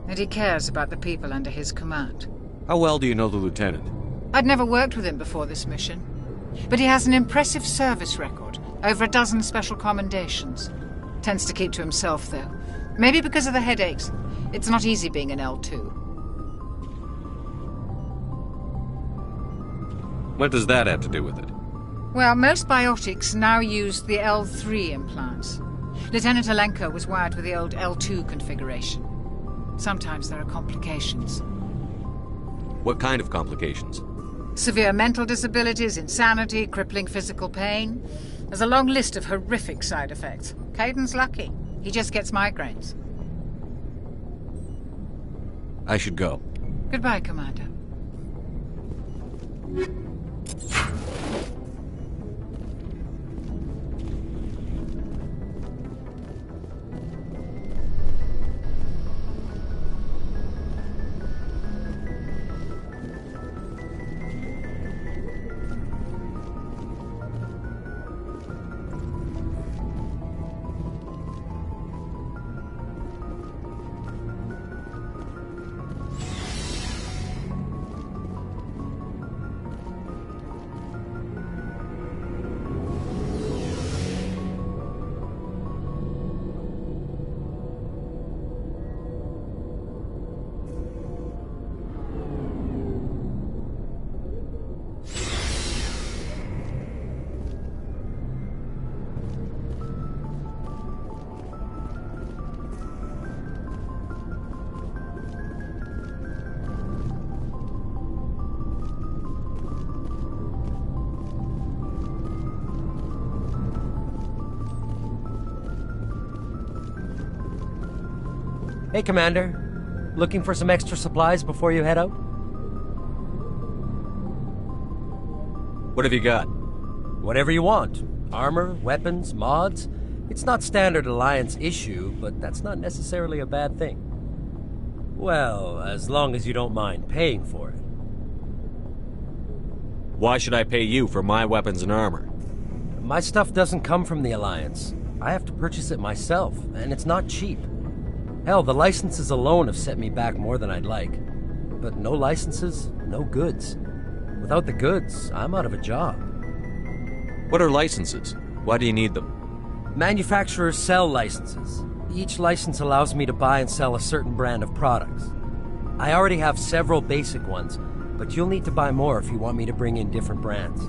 Speaker 12: And he cares about the people under his command.
Speaker 6: How well do you know the Lieutenant?
Speaker 12: I'd never worked with him before this mission. But he has an impressive service record. Over a dozen special commendations. Tends to keep to himself, though. Maybe because of the headaches. It's not easy being an L2.
Speaker 6: What does that have to do with it?
Speaker 12: Well, most biotics now use the L3 implants. Lieutenant Alenko was wired with the old L2 configuration. Sometimes there are complications.
Speaker 6: What kind of complications?
Speaker 12: Severe mental disabilities, insanity, crippling physical pain. There's a long list of horrific side effects. Kaiden's lucky. He just gets migraines.
Speaker 6: I should go.
Speaker 12: Goodbye, Commander.
Speaker 8: Hey, Commander. Looking for some extra supplies before you head out?
Speaker 6: What have you got?
Speaker 8: Whatever you want. Armor, weapons, mods. It's not standard Alliance issue, but that's not necessarily a bad thing. Well, as long as you don't mind paying for it.
Speaker 6: Why should I pay you for my weapons and armor?
Speaker 8: My stuff doesn't come from the Alliance. I have to purchase it myself, and it's not cheap. Hell, the licenses alone have set me back more than I'd like. But no licenses, no goods. Without the goods, I'm out of a job.
Speaker 6: What are licenses? Why do you need them?
Speaker 8: Manufacturers sell licenses. Each license allows me to buy and sell a certain brand of products. I already have several basic ones, but you'll need to buy more if you want me to bring in different brands.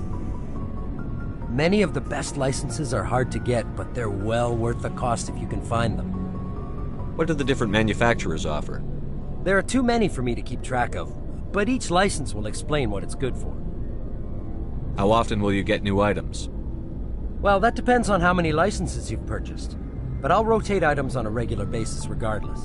Speaker 8: Many of the best licenses are hard to get, but they're well worth the cost if you can find them.
Speaker 6: What do the different manufacturers offer?
Speaker 8: There are too many for me to keep track of, but each license will explain what it's good for.
Speaker 6: How often will you get new items?
Speaker 8: Well, that depends on how many licenses you've purchased, but I'll rotate items on a regular basis regardless.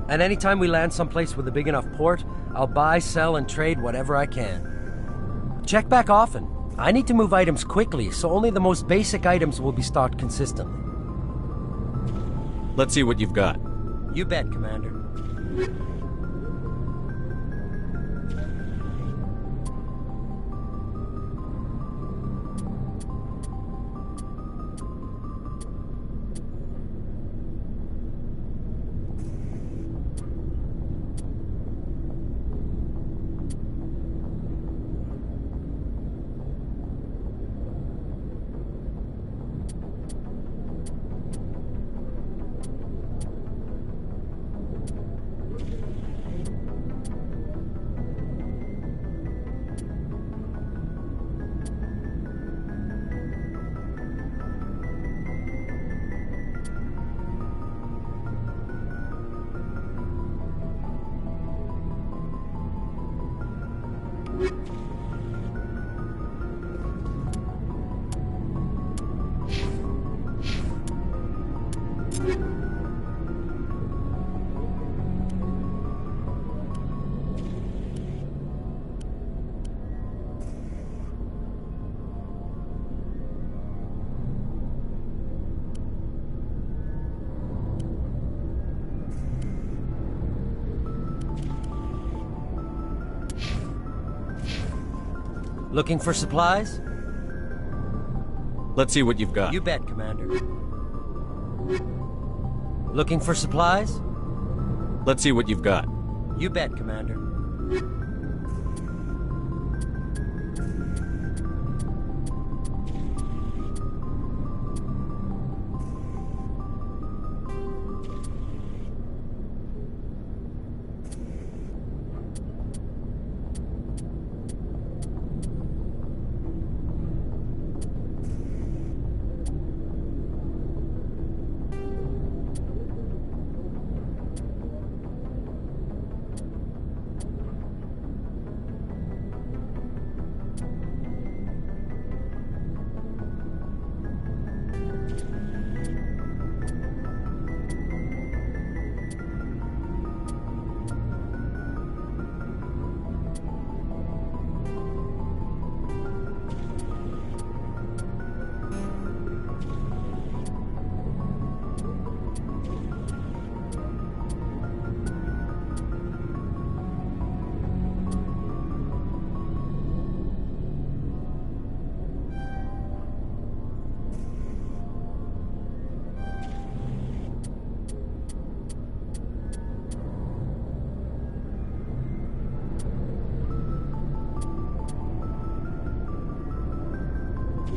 Speaker 8: And anytime we land someplace with a big enough port, I'll buy, sell, and trade whatever I can. Check back often. I need to move items quickly, so only the most basic items will be stocked consistently.
Speaker 6: Let's see what you've got.
Speaker 8: You bet, Commander. Looking for supplies?
Speaker 6: Let's see what you've got.
Speaker 8: You bet, Commander. Looking for supplies?
Speaker 6: Let's see what you've got.
Speaker 8: You bet, Commander.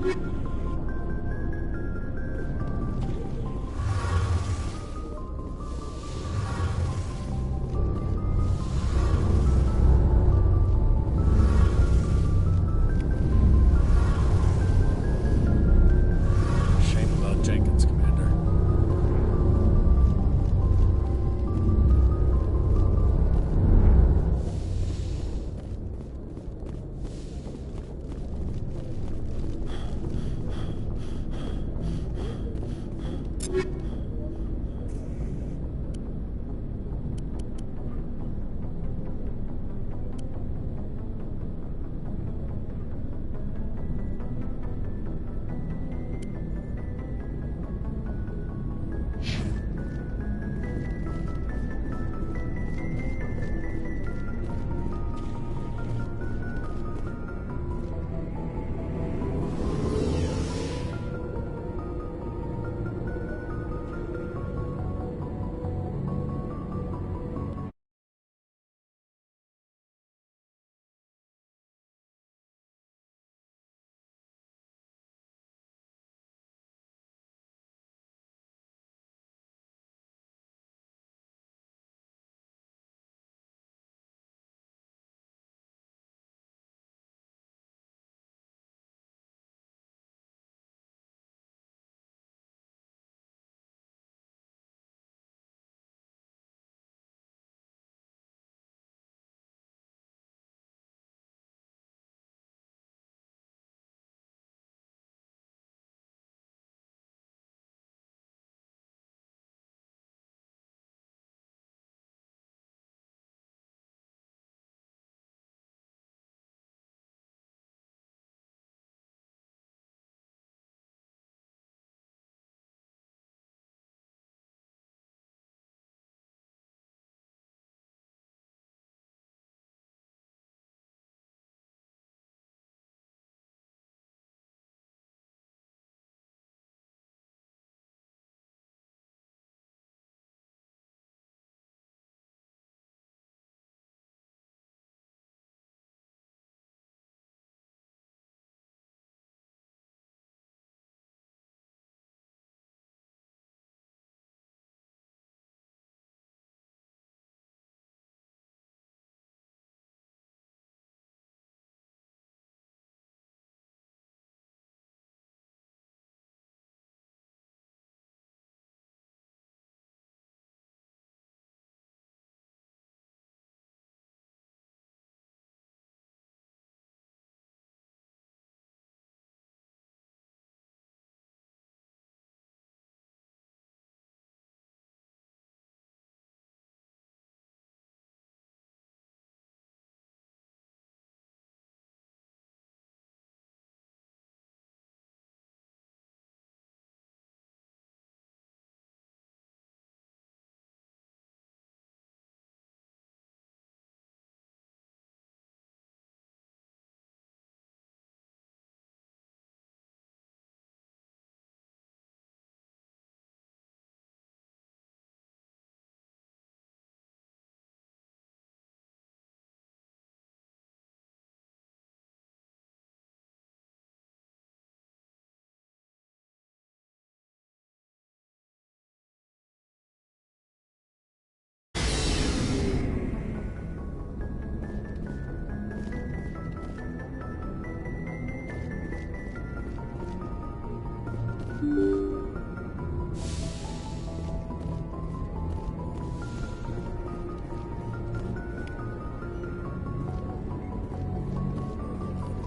Speaker 9: Shame about Jenkins, Commander.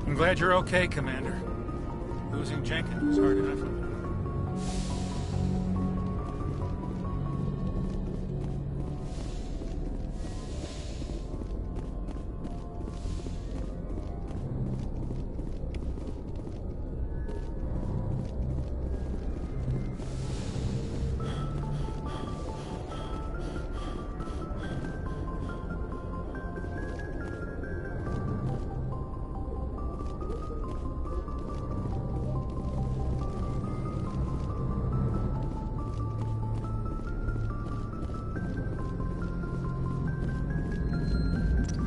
Speaker 9: I'm glad you're okay, Commander. Losing Jenkins was hard enough.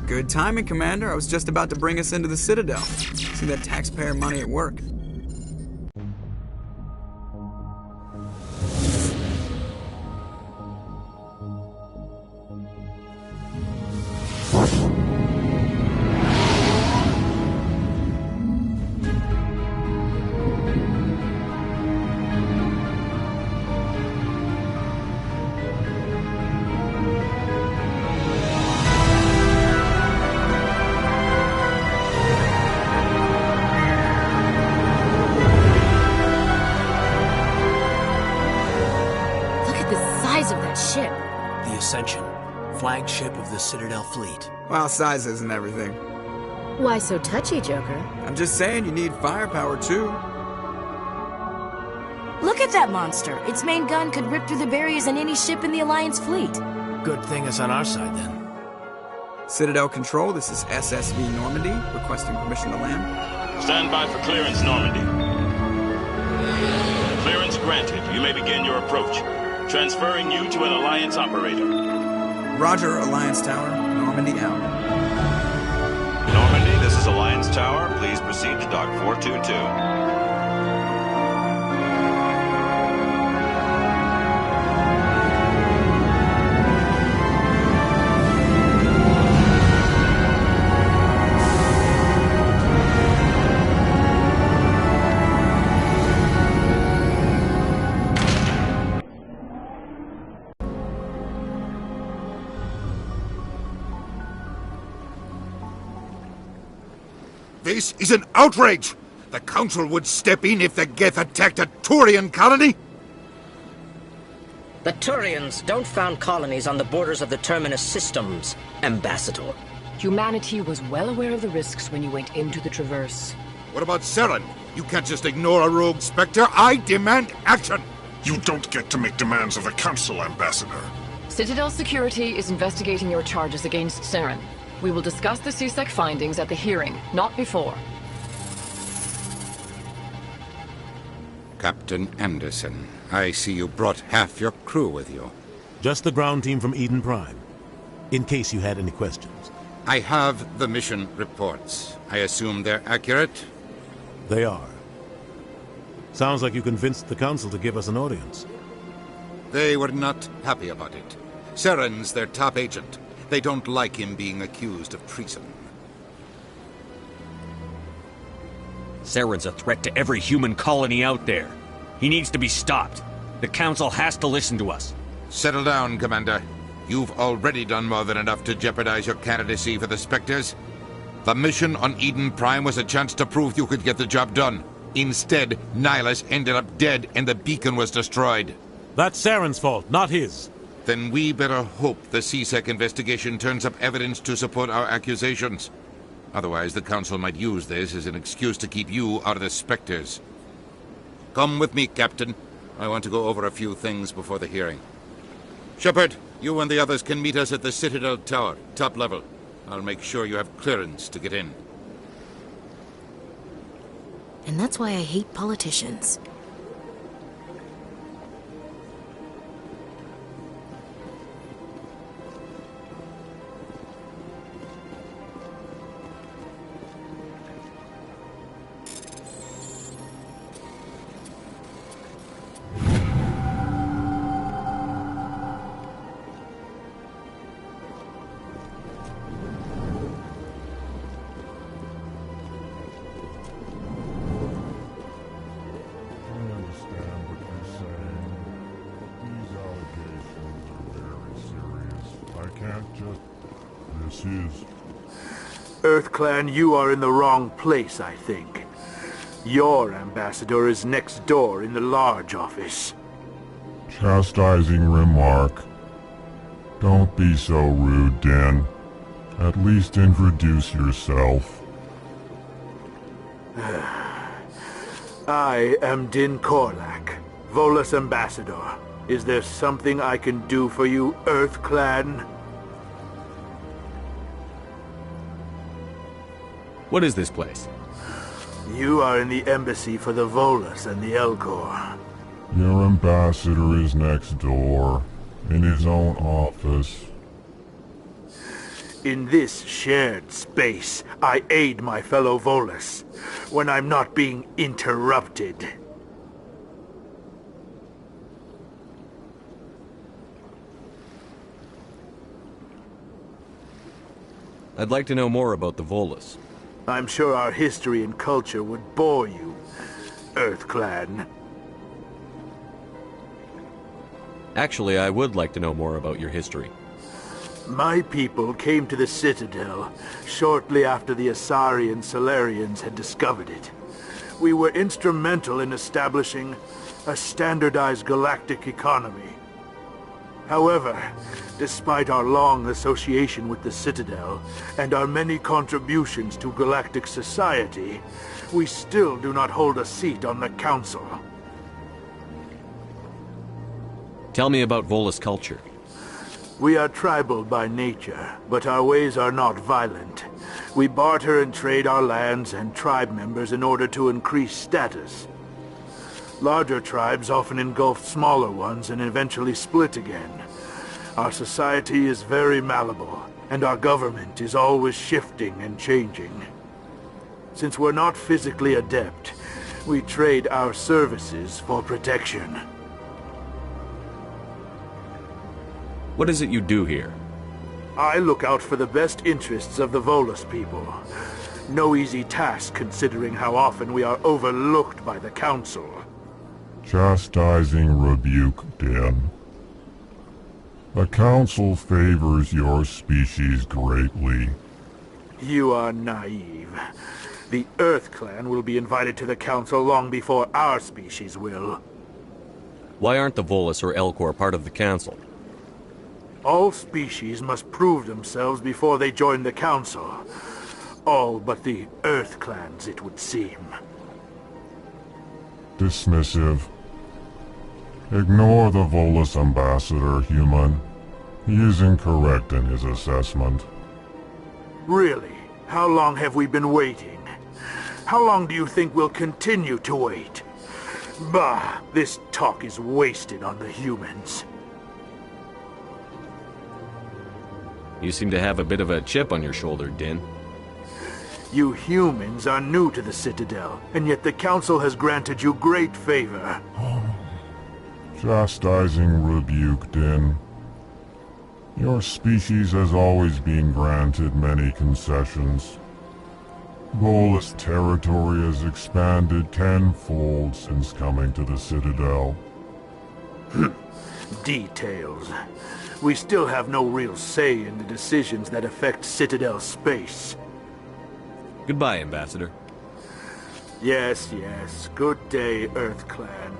Speaker 5: Good timing, Commander. I was just about to bring us into the Citadel. See that taxpayer money at work.
Speaker 14: the Citadel fleet.
Speaker 5: Well, size isn't everything.
Speaker 16: Why so touchy, Joker?
Speaker 5: I'm just saying you need firepower, too.
Speaker 16: Look at that monster! Its main gun could rip through the barriers in any ship in the Alliance fleet.
Speaker 14: Good thing it's on our side, then.
Speaker 5: Citadel Control, this is SSV Normandy, requesting permission to land.
Speaker 18: Stand by for clearance, Normandy. Clearance granted. You may begin your approach. Transferring you to an Alliance operator.
Speaker 5: Roger, Alliance Tower. Normandy out.
Speaker 18: Normandy, this is Alliance Tower. Please proceed to Dock 422.
Speaker 2: This is an outrage! The Council would step in if the Geth attacked a Turian colony?
Speaker 19: The Turians don't found colonies on the borders of the Terminus systems, Ambassador.
Speaker 20: Humanity was well aware of the risks when you went into the Traverse.
Speaker 2: What about Saren? You can't just ignore a rogue Spectre. I demand action!
Speaker 10: You don't get to make demands of the Council, Ambassador.
Speaker 20: Citadel Security is investigating your charges against Saren. We will discuss the CSEC findings at the hearing, not before.
Speaker 2: Captain Anderson, I see you brought half your crew with you.
Speaker 13: Just the ground team from Eden Prime, in case you had any questions.
Speaker 2: I have the mission reports. I assume they're accurate?
Speaker 13: They are. Sounds like you convinced the Council to give us an audience.
Speaker 2: They were not happy about it. Saren's their top agent. They don't like him being accused of treason.
Speaker 21: Saren's a threat to every human colony out there. He needs to be stopped. The Council has to listen to us.
Speaker 2: Settle down, Commander. You've already done more than enough to jeopardize your candidacy for the Spectres. The mission on Eden Prime was a chance to prove you could get the job done. Instead, Nihilus ended up dead and the beacon was destroyed.
Speaker 13: That's Saren's fault, not his.
Speaker 2: Then we better hope the CSEC investigation turns up evidence to support our accusations. Otherwise, the Council might use this as an excuse to keep you out of the Spectres. Come with me, Captain. I want to go over a few things before the hearing. Shepard, you and the others can meet us at the Citadel Tower, top level. I'll make sure you have clearance to get in.
Speaker 16: And that's why I hate politicians.
Speaker 22: EarthClan, you are in the wrong place, I think. Your ambassador is next door in the large office.
Speaker 23: Chastising remark. Don't be so rude, Den. At least introduce yourself.
Speaker 22: I am Din Korlak, Volus ambassador. Is there something I can do for you, EarthClan?
Speaker 21: What is this place?
Speaker 22: You are in the embassy for the Volus and the Elcor.
Speaker 23: Your ambassador is next door, in his own office.
Speaker 22: In this shared space, I aid my fellow Volus, when I'm not being interrupted.
Speaker 21: I'd like to know more about the Volus.
Speaker 22: I'm sure our history and culture would bore you, EarthClan.
Speaker 21: Actually, I would like to know more about your history.
Speaker 22: My people came to the Citadel shortly after the Asari and Salarians had discovered it. We were instrumental in establishing a standardized galactic economy. However, Despite our long association with the Citadel and our many contributions to galactic society, we still do not hold a seat on the Council.
Speaker 21: Tell me about Volus culture.
Speaker 22: We are tribal by nature, but our ways are not violent. We barter and trade our lands and tribe members in order to increase status. Larger tribes often engulf smaller ones and eventually split again. Our society is very malleable, and our government is always shifting and changing. Since we're not physically adept, we trade our services for protection.
Speaker 21: What is it you do here?
Speaker 22: I look out for the best interests of the Volus people. No easy task considering how often we are overlooked by the Council.
Speaker 23: Chastising rebuke, Din. The Council favors your species greatly.
Speaker 22: You are naive. The Earth Clan will be invited to the Council long before our species will.
Speaker 21: Why aren't the Volus or Elcor part of the Council?
Speaker 22: All species must prove themselves before they join the Council. All but the Earth Clans, it would seem.
Speaker 23: Dismissive. Ignore the Volus ambassador, human. He is incorrect in his assessment.
Speaker 22: Really? How long have we been waiting? How long do you think we'll continue to wait? Bah, this talk is wasted on the humans.
Speaker 21: You seem to have a bit of a chip on your shoulder, Din.
Speaker 22: You humans are new to the Citadel, and yet the Council has granted you great favor.
Speaker 23: Chastising rebuke, Din. Your species has always been granted many concessions. Volus territory has expanded tenfold since coming to the Citadel.
Speaker 22: Details. We still have no real say in the decisions that affect Citadel space.
Speaker 21: Goodbye, Ambassador.
Speaker 22: Yes, yes. Good day, Earth Clan.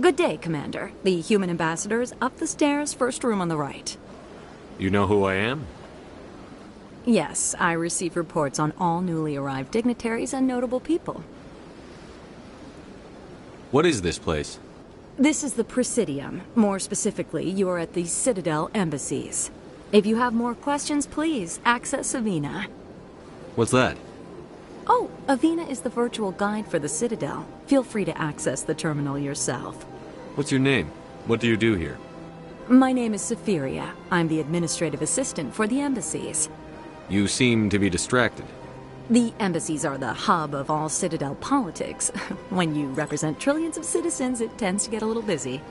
Speaker 3: Good day, Commander. The human ambassador is up the stairs, first room on the right.
Speaker 21: You know who I am?
Speaker 3: Yes, I receive reports on all newly arrived dignitaries and notable people.
Speaker 21: What is this place?
Speaker 3: This is the Presidium. More specifically, you are at the Citadel embassies. If you have more questions, please access Avina.
Speaker 21: What's that?
Speaker 3: Oh, Avina is the virtual guide for the Citadel. Feel free to access the terminal yourself.
Speaker 21: What's your name? What do you do here?
Speaker 3: My name is Safiria. I'm the administrative assistant for the embassies.
Speaker 21: You seem to be distracted.
Speaker 3: The embassies are the hub of all Citadel politics. When you represent trillions of citizens, it tends to get a little busy.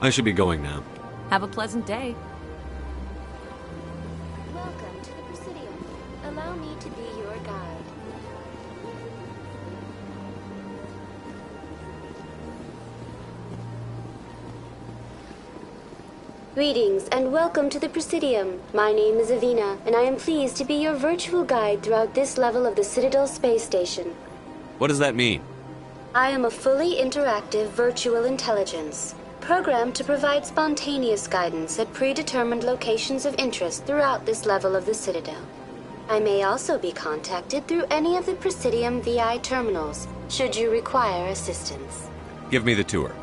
Speaker 21: I should be going now.
Speaker 3: Have a pleasant day.
Speaker 4: Welcome to the Presidium. Allow me to be your guide. Greetings and welcome to the Presidium. My name is Avina, and I am pleased to be your virtual guide throughout this level of the Citadel space station.
Speaker 21: What does that mean?
Speaker 4: I am a fully interactive virtual intelligence, programmed to provide spontaneous guidance at predetermined locations of interest throughout this level of the Citadel. I may also be contacted through any of the Presidium VI terminals, should you require assistance.
Speaker 21: Give me the tour.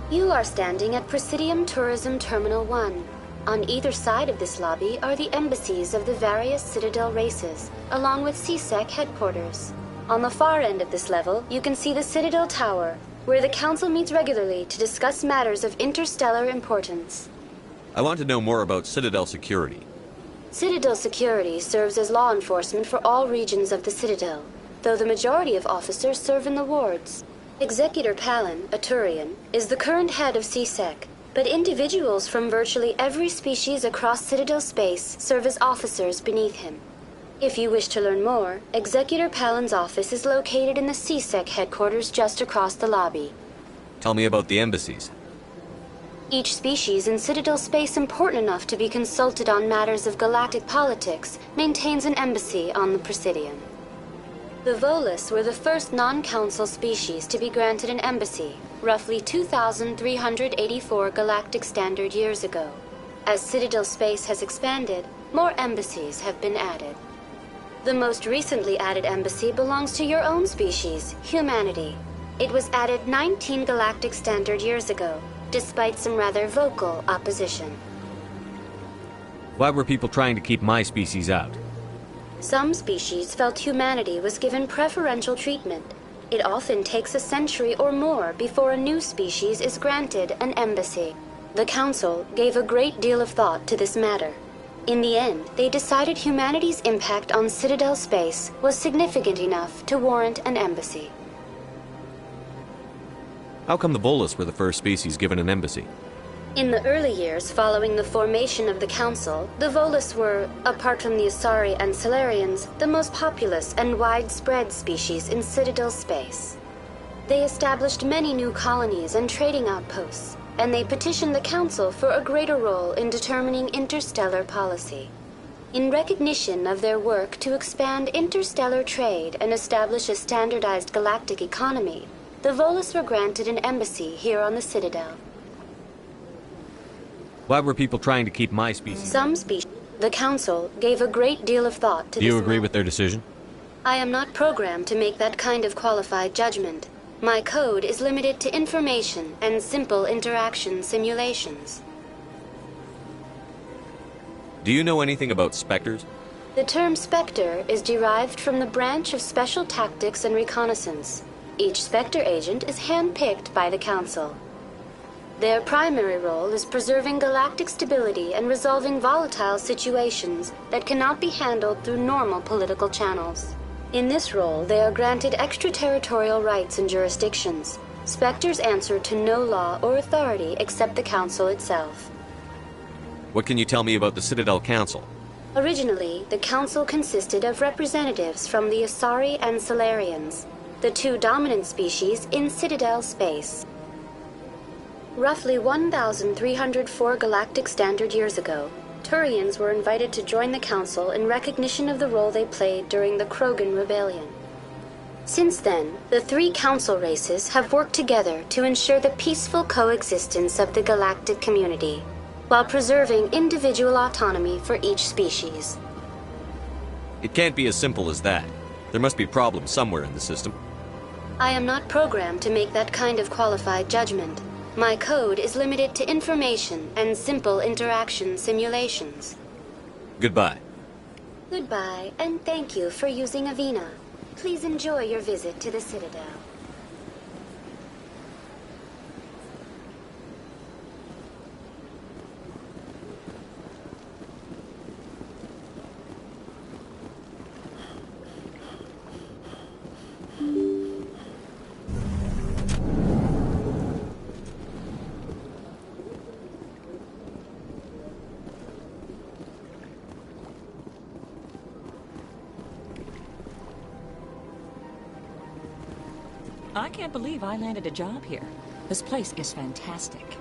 Speaker 4: You are standing at Presidium Tourism Terminal 1. On either side of this lobby are the embassies of the various Citadel races, along with CSEC headquarters. On the far end of this level, you can see the Citadel Tower, where the Council meets regularly to discuss matters of interstellar importance.
Speaker 21: I want to know more about Citadel security.
Speaker 4: Citadel security serves as law enforcement for all regions of the Citadel, though the majority of officers serve in the wards. Executor Palin, a Turian, is the current head of CSEC, but individuals from virtually every species across Citadel space serve as officers beneath him. If you wish to learn more, Executor Palin's office is located in the CSEC headquarters just across the lobby.
Speaker 21: Tell me about the embassies.
Speaker 4: Each species in Citadel space important enough to be consulted on matters of galactic politics maintains an embassy on the Presidium. The Volus were the first non-council species to be granted an embassy, roughly 2,384 galactic standard years ago. As Citadel space has expanded, more embassies have been added. The most recently added embassy belongs to your own species, humanity. It was added 19 galactic standard years ago, despite some rather vocal opposition.
Speaker 21: Why were people trying to keep my species out?
Speaker 4: Some species felt humanity was given preferential treatment. It often takes a century or more before a new species is granted an embassy. The Council gave a great deal of thought to this matter. In the end, they decided humanity's impact on Citadel space was significant enough to warrant an embassy.
Speaker 21: How come the Volus were the first species given an embassy?
Speaker 4: In the early years following the formation of the Council, the Volus were, apart from the Asari and Salarians, the most populous and widespread species in Citadel space. They established many new colonies and trading outposts, and they petitioned the Council for a greater role in determining interstellar policy. In recognition of their work to expand interstellar trade and establish a standardized galactic economy, the Volus were granted an embassy here on the Citadel.
Speaker 21: Why were people trying to keep my species?
Speaker 4: Some species. The Council gave a great deal of thought to this.
Speaker 21: Do you agree with their decision?
Speaker 4: I am not programmed to make that kind of qualified judgment. My code is limited to information and simple interaction simulations.
Speaker 21: Do you know anything about Spectres?
Speaker 4: The term Spectre is derived from the branch of Special Tactics and Reconnaissance. Each Spectre agent is hand-picked by the Council. Their primary role is preserving galactic stability and resolving volatile situations that cannot be handled through normal political channels. In this role, they are granted extraterritorial rights and jurisdictions. Spectres answer to no law or authority except the Council itself.
Speaker 21: What can you tell me about the Citadel Council?
Speaker 4: Originally, the Council consisted of representatives from the Asari and Salarians, the two dominant species in Citadel space. Roughly 1,304 galactic standard years ago, Turians were invited to join the Council in recognition of the role they played during the Krogan Rebellion. Since then, the three Council races have worked together to ensure the peaceful coexistence of the galactic community, while preserving individual autonomy for each species.
Speaker 21: It can't be as simple as that. There must be problems somewhere in the system.
Speaker 4: I am not programmed to make that kind of qualified judgment. My code is limited to information and simple interaction simulations.
Speaker 21: Goodbye.
Speaker 4: Goodbye, and thank you for using Avina. Please enjoy your visit to the Citadel.
Speaker 11: I can't believe I landed a job here. This place is fantastic.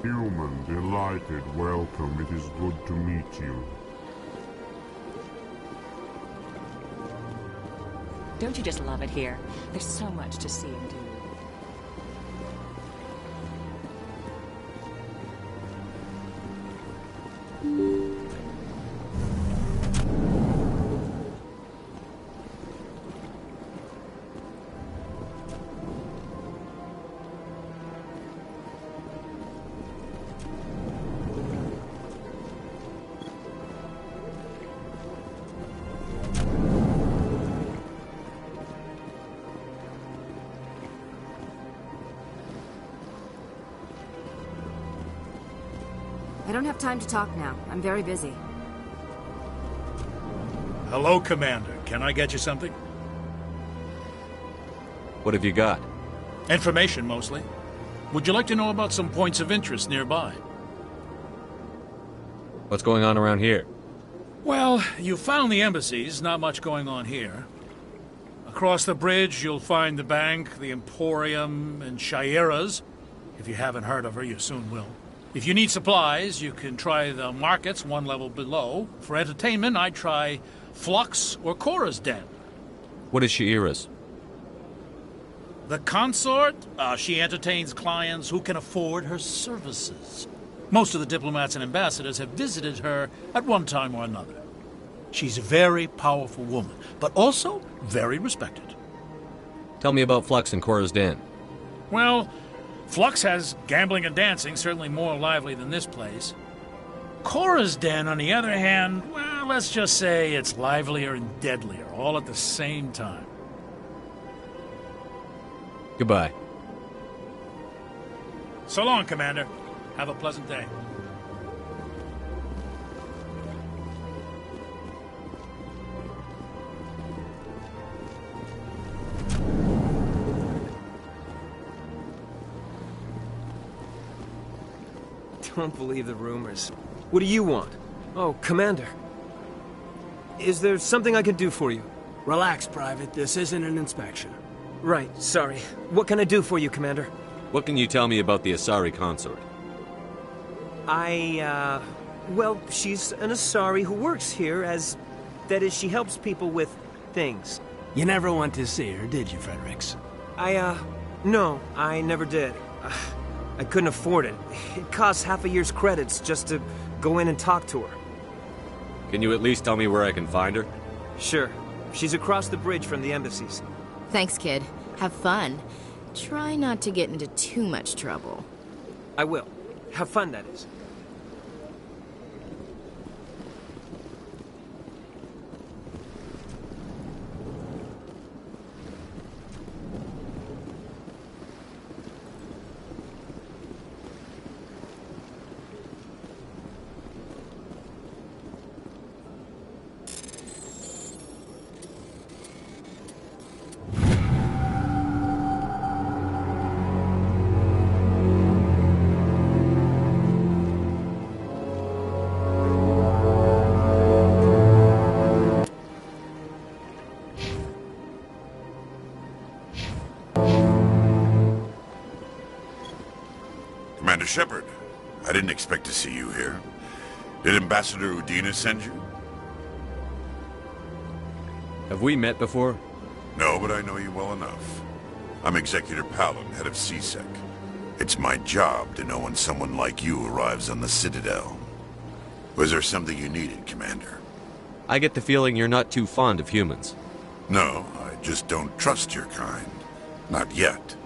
Speaker 23: Human, delighted, welcome. It is good to meet you.
Speaker 11: Don't you just love it here? There's so much to see and do.
Speaker 16: I don't have time to talk now. I'm very busy.
Speaker 9: Hello, Commander. Can I get you something?
Speaker 21: What have you got?
Speaker 9: Information, mostly. Would you like to know about some points of interest nearby?
Speaker 21: What's going on around here?
Speaker 9: Well, you found the embassies. Not much going on here. Across the bridge, you'll find the bank, the Emporium, and Shayera's. If you haven't heard of her, you soon will. If you need supplies, you can try the markets one level below. For entertainment, I'd try Flux or Cora's Den.
Speaker 21: What is Shayera's?
Speaker 9: The consort? She entertains clients who can afford her services. Most of the diplomats and ambassadors have visited her at one time or another. She's a very powerful woman, but also very respected.
Speaker 21: Tell me about Flux and Cora's Den.
Speaker 9: Well, Flux has gambling and dancing, certainly more lively than this place. Cora's Den, on the other hand, well, let's just say it's livelier and deadlier, all at the same time.
Speaker 21: Goodbye.
Speaker 9: So long, Commander. Have a pleasant day.
Speaker 7: Don't believe the rumors. What do you want? Oh, Commander. Is there something I can do for you?
Speaker 14: Relax, Private. This isn't an inspection.
Speaker 7: Right, sorry. What can I do for you, Commander?
Speaker 21: What can you tell me about the Asari consort?
Speaker 7: Well, she's an Asari who works here as... That is, she helps people with things.
Speaker 14: You never went to see her, did you, Fredericks?
Speaker 7: No, I never did. I couldn't afford it. It costs half a year's credits just to go in and talk to her.
Speaker 21: Can you at least tell me where I can find her?
Speaker 7: Sure. She's across the bridge from the embassies.
Speaker 16: Thanks, kid. Have fun. Try not to get into too much trouble.
Speaker 7: I will. Have fun, that is.
Speaker 10: Commander Shepard, I didn't expect to see you here. Did Ambassador Udina send you?
Speaker 21: Have we met before?
Speaker 10: No, but I know you well enough. I'm Executor Palin, head of CSEC. It's my job to know when someone like you arrives on the Citadel. Was there something you needed, Commander?
Speaker 21: I get the feeling you're not too fond of humans.
Speaker 10: No, I just don't trust your kind. Not yet.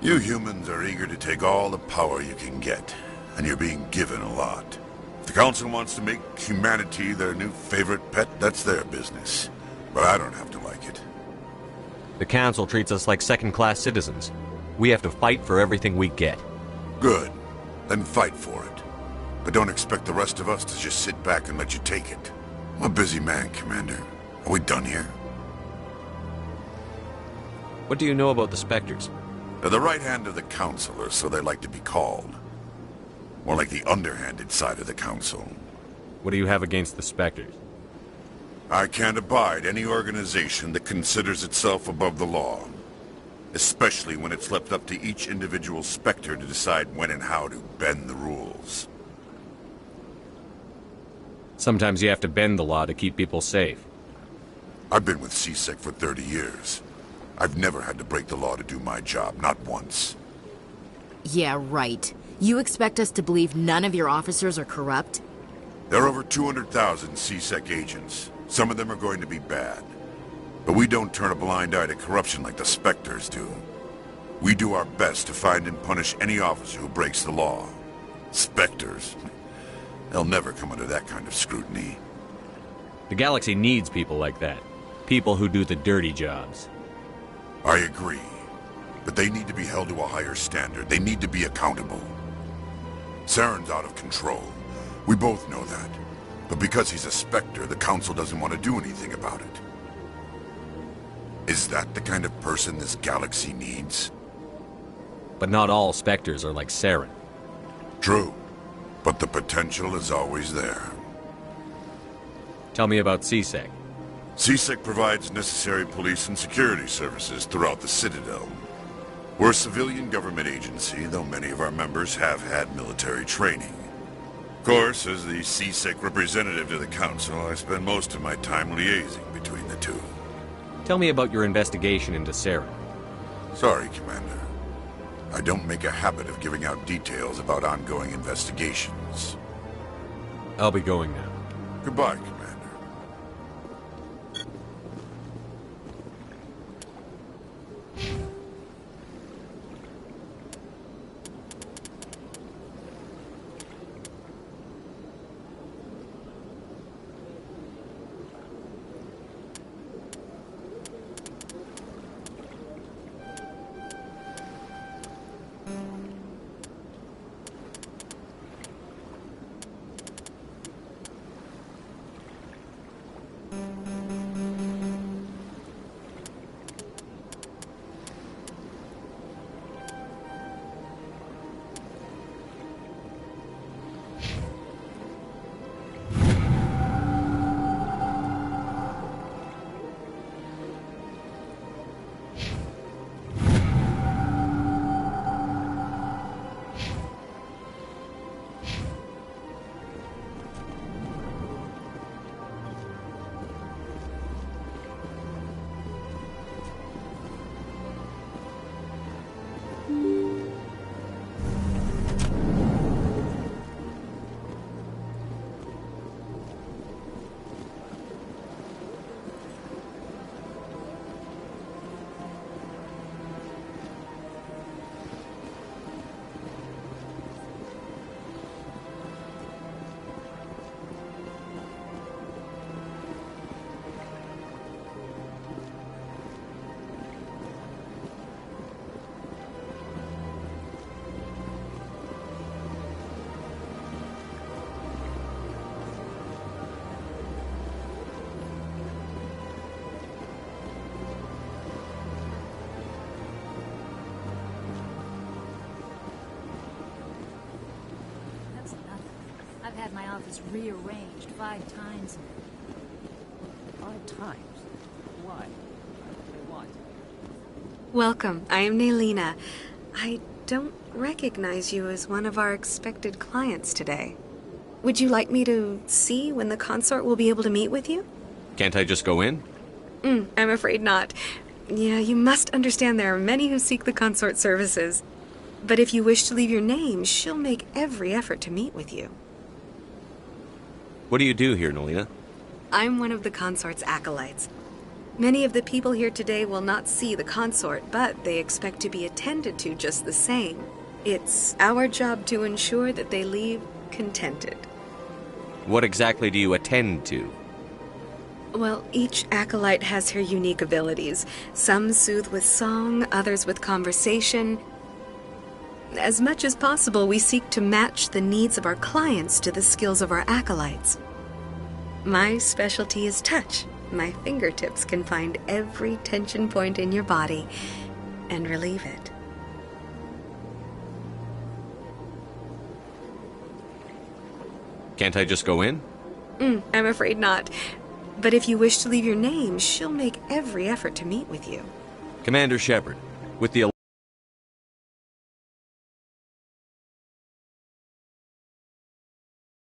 Speaker 10: You humans are eager to take all the power you can get, and you're being given a lot. If the Council wants to make humanity their new favorite pet, that's their business. But I don't have to like it.
Speaker 21: The Council treats us like second-class citizens. We have to fight for everything we get.
Speaker 10: Good. Then fight for it. But don't expect the rest of us to just sit back and let you take it. I'm a busy man, Commander. Are we done here?
Speaker 21: What do you know about the Spectres?
Speaker 10: They're the right hand of the Council, or so they like to be called. More like the underhanded side of the Council.
Speaker 21: What do you have against the Spectres?
Speaker 10: I can't abide any organization that considers itself above the law. Especially when it's left up to each individual Spectre to decide when and how to bend the rules.
Speaker 21: Sometimes you have to bend the law to keep people safe.
Speaker 10: I've been with CSEC for 30 years. I've never had to break the law to do my job, not once.
Speaker 16: Yeah, right. You expect us to believe none of your officers are corrupt?
Speaker 10: There are over 200,000 CSEC agents. Some of them are going to be bad. But we don't turn a blind eye to corruption like the Spectres do. We do our best to find and punish any officer who breaks the law. Spectres? They'll never come under that kind of scrutiny.
Speaker 21: The galaxy needs people like that. People who do the dirty jobs.
Speaker 10: I agree. But they need to be held to a higher standard. They need to be accountable. Saren's out of control. We both know that. But because he's a Spectre, the Council doesn't want to do anything about it. Is that the kind of person this galaxy needs?
Speaker 21: But not all Spectres are like Saren.
Speaker 10: True, but the potential is always there.
Speaker 21: Tell me about C-Sec.
Speaker 10: C-Sec provides necessary police and security services throughout the Citadel. We're a civilian government agency, though many of our members have had military training. Of course, as the C-Sec representative to the Council, I spend most of my time liaising between the two.
Speaker 21: Tell me about your investigation into Saren.
Speaker 10: Sorry, Commander. I don't make a habit of giving out details about ongoing investigations.
Speaker 21: I'll be going now.
Speaker 10: Goodbye, Commander.
Speaker 1: I've had my office rearranged 5 times.
Speaker 8: 5 times? Why? What?
Speaker 15: Welcome. I am Nelina. I don't recognize you as one of our expected clients today. Would you like me to see when the consort will be able to meet with you?
Speaker 21: Can't I just go in?
Speaker 15: I'm afraid not. Yeah, you must understand there are many who seek the consort services. But if you wish to leave your name, she'll make every effort to meet with you.
Speaker 21: What do you do here, Nelina?
Speaker 15: I'm one of the consort's acolytes. Many of the people here today will not see the consort, but they expect to be attended to just the same. It's our job to ensure that they leave contented.
Speaker 21: What exactly do you attend to?
Speaker 15: Well, each acolyte has her unique abilities. Some soothe with song, others with conversation. As much as possible, we seek to match the needs of our clients to the skills of our acolytes. My specialty is touch. My fingertips can find every tension point in your body and relieve it.
Speaker 21: Can't I just go in?
Speaker 15: I'm afraid not. But if you wish to leave your name, she'll make every effort to meet with you.
Speaker 21: Commander Shepard, with the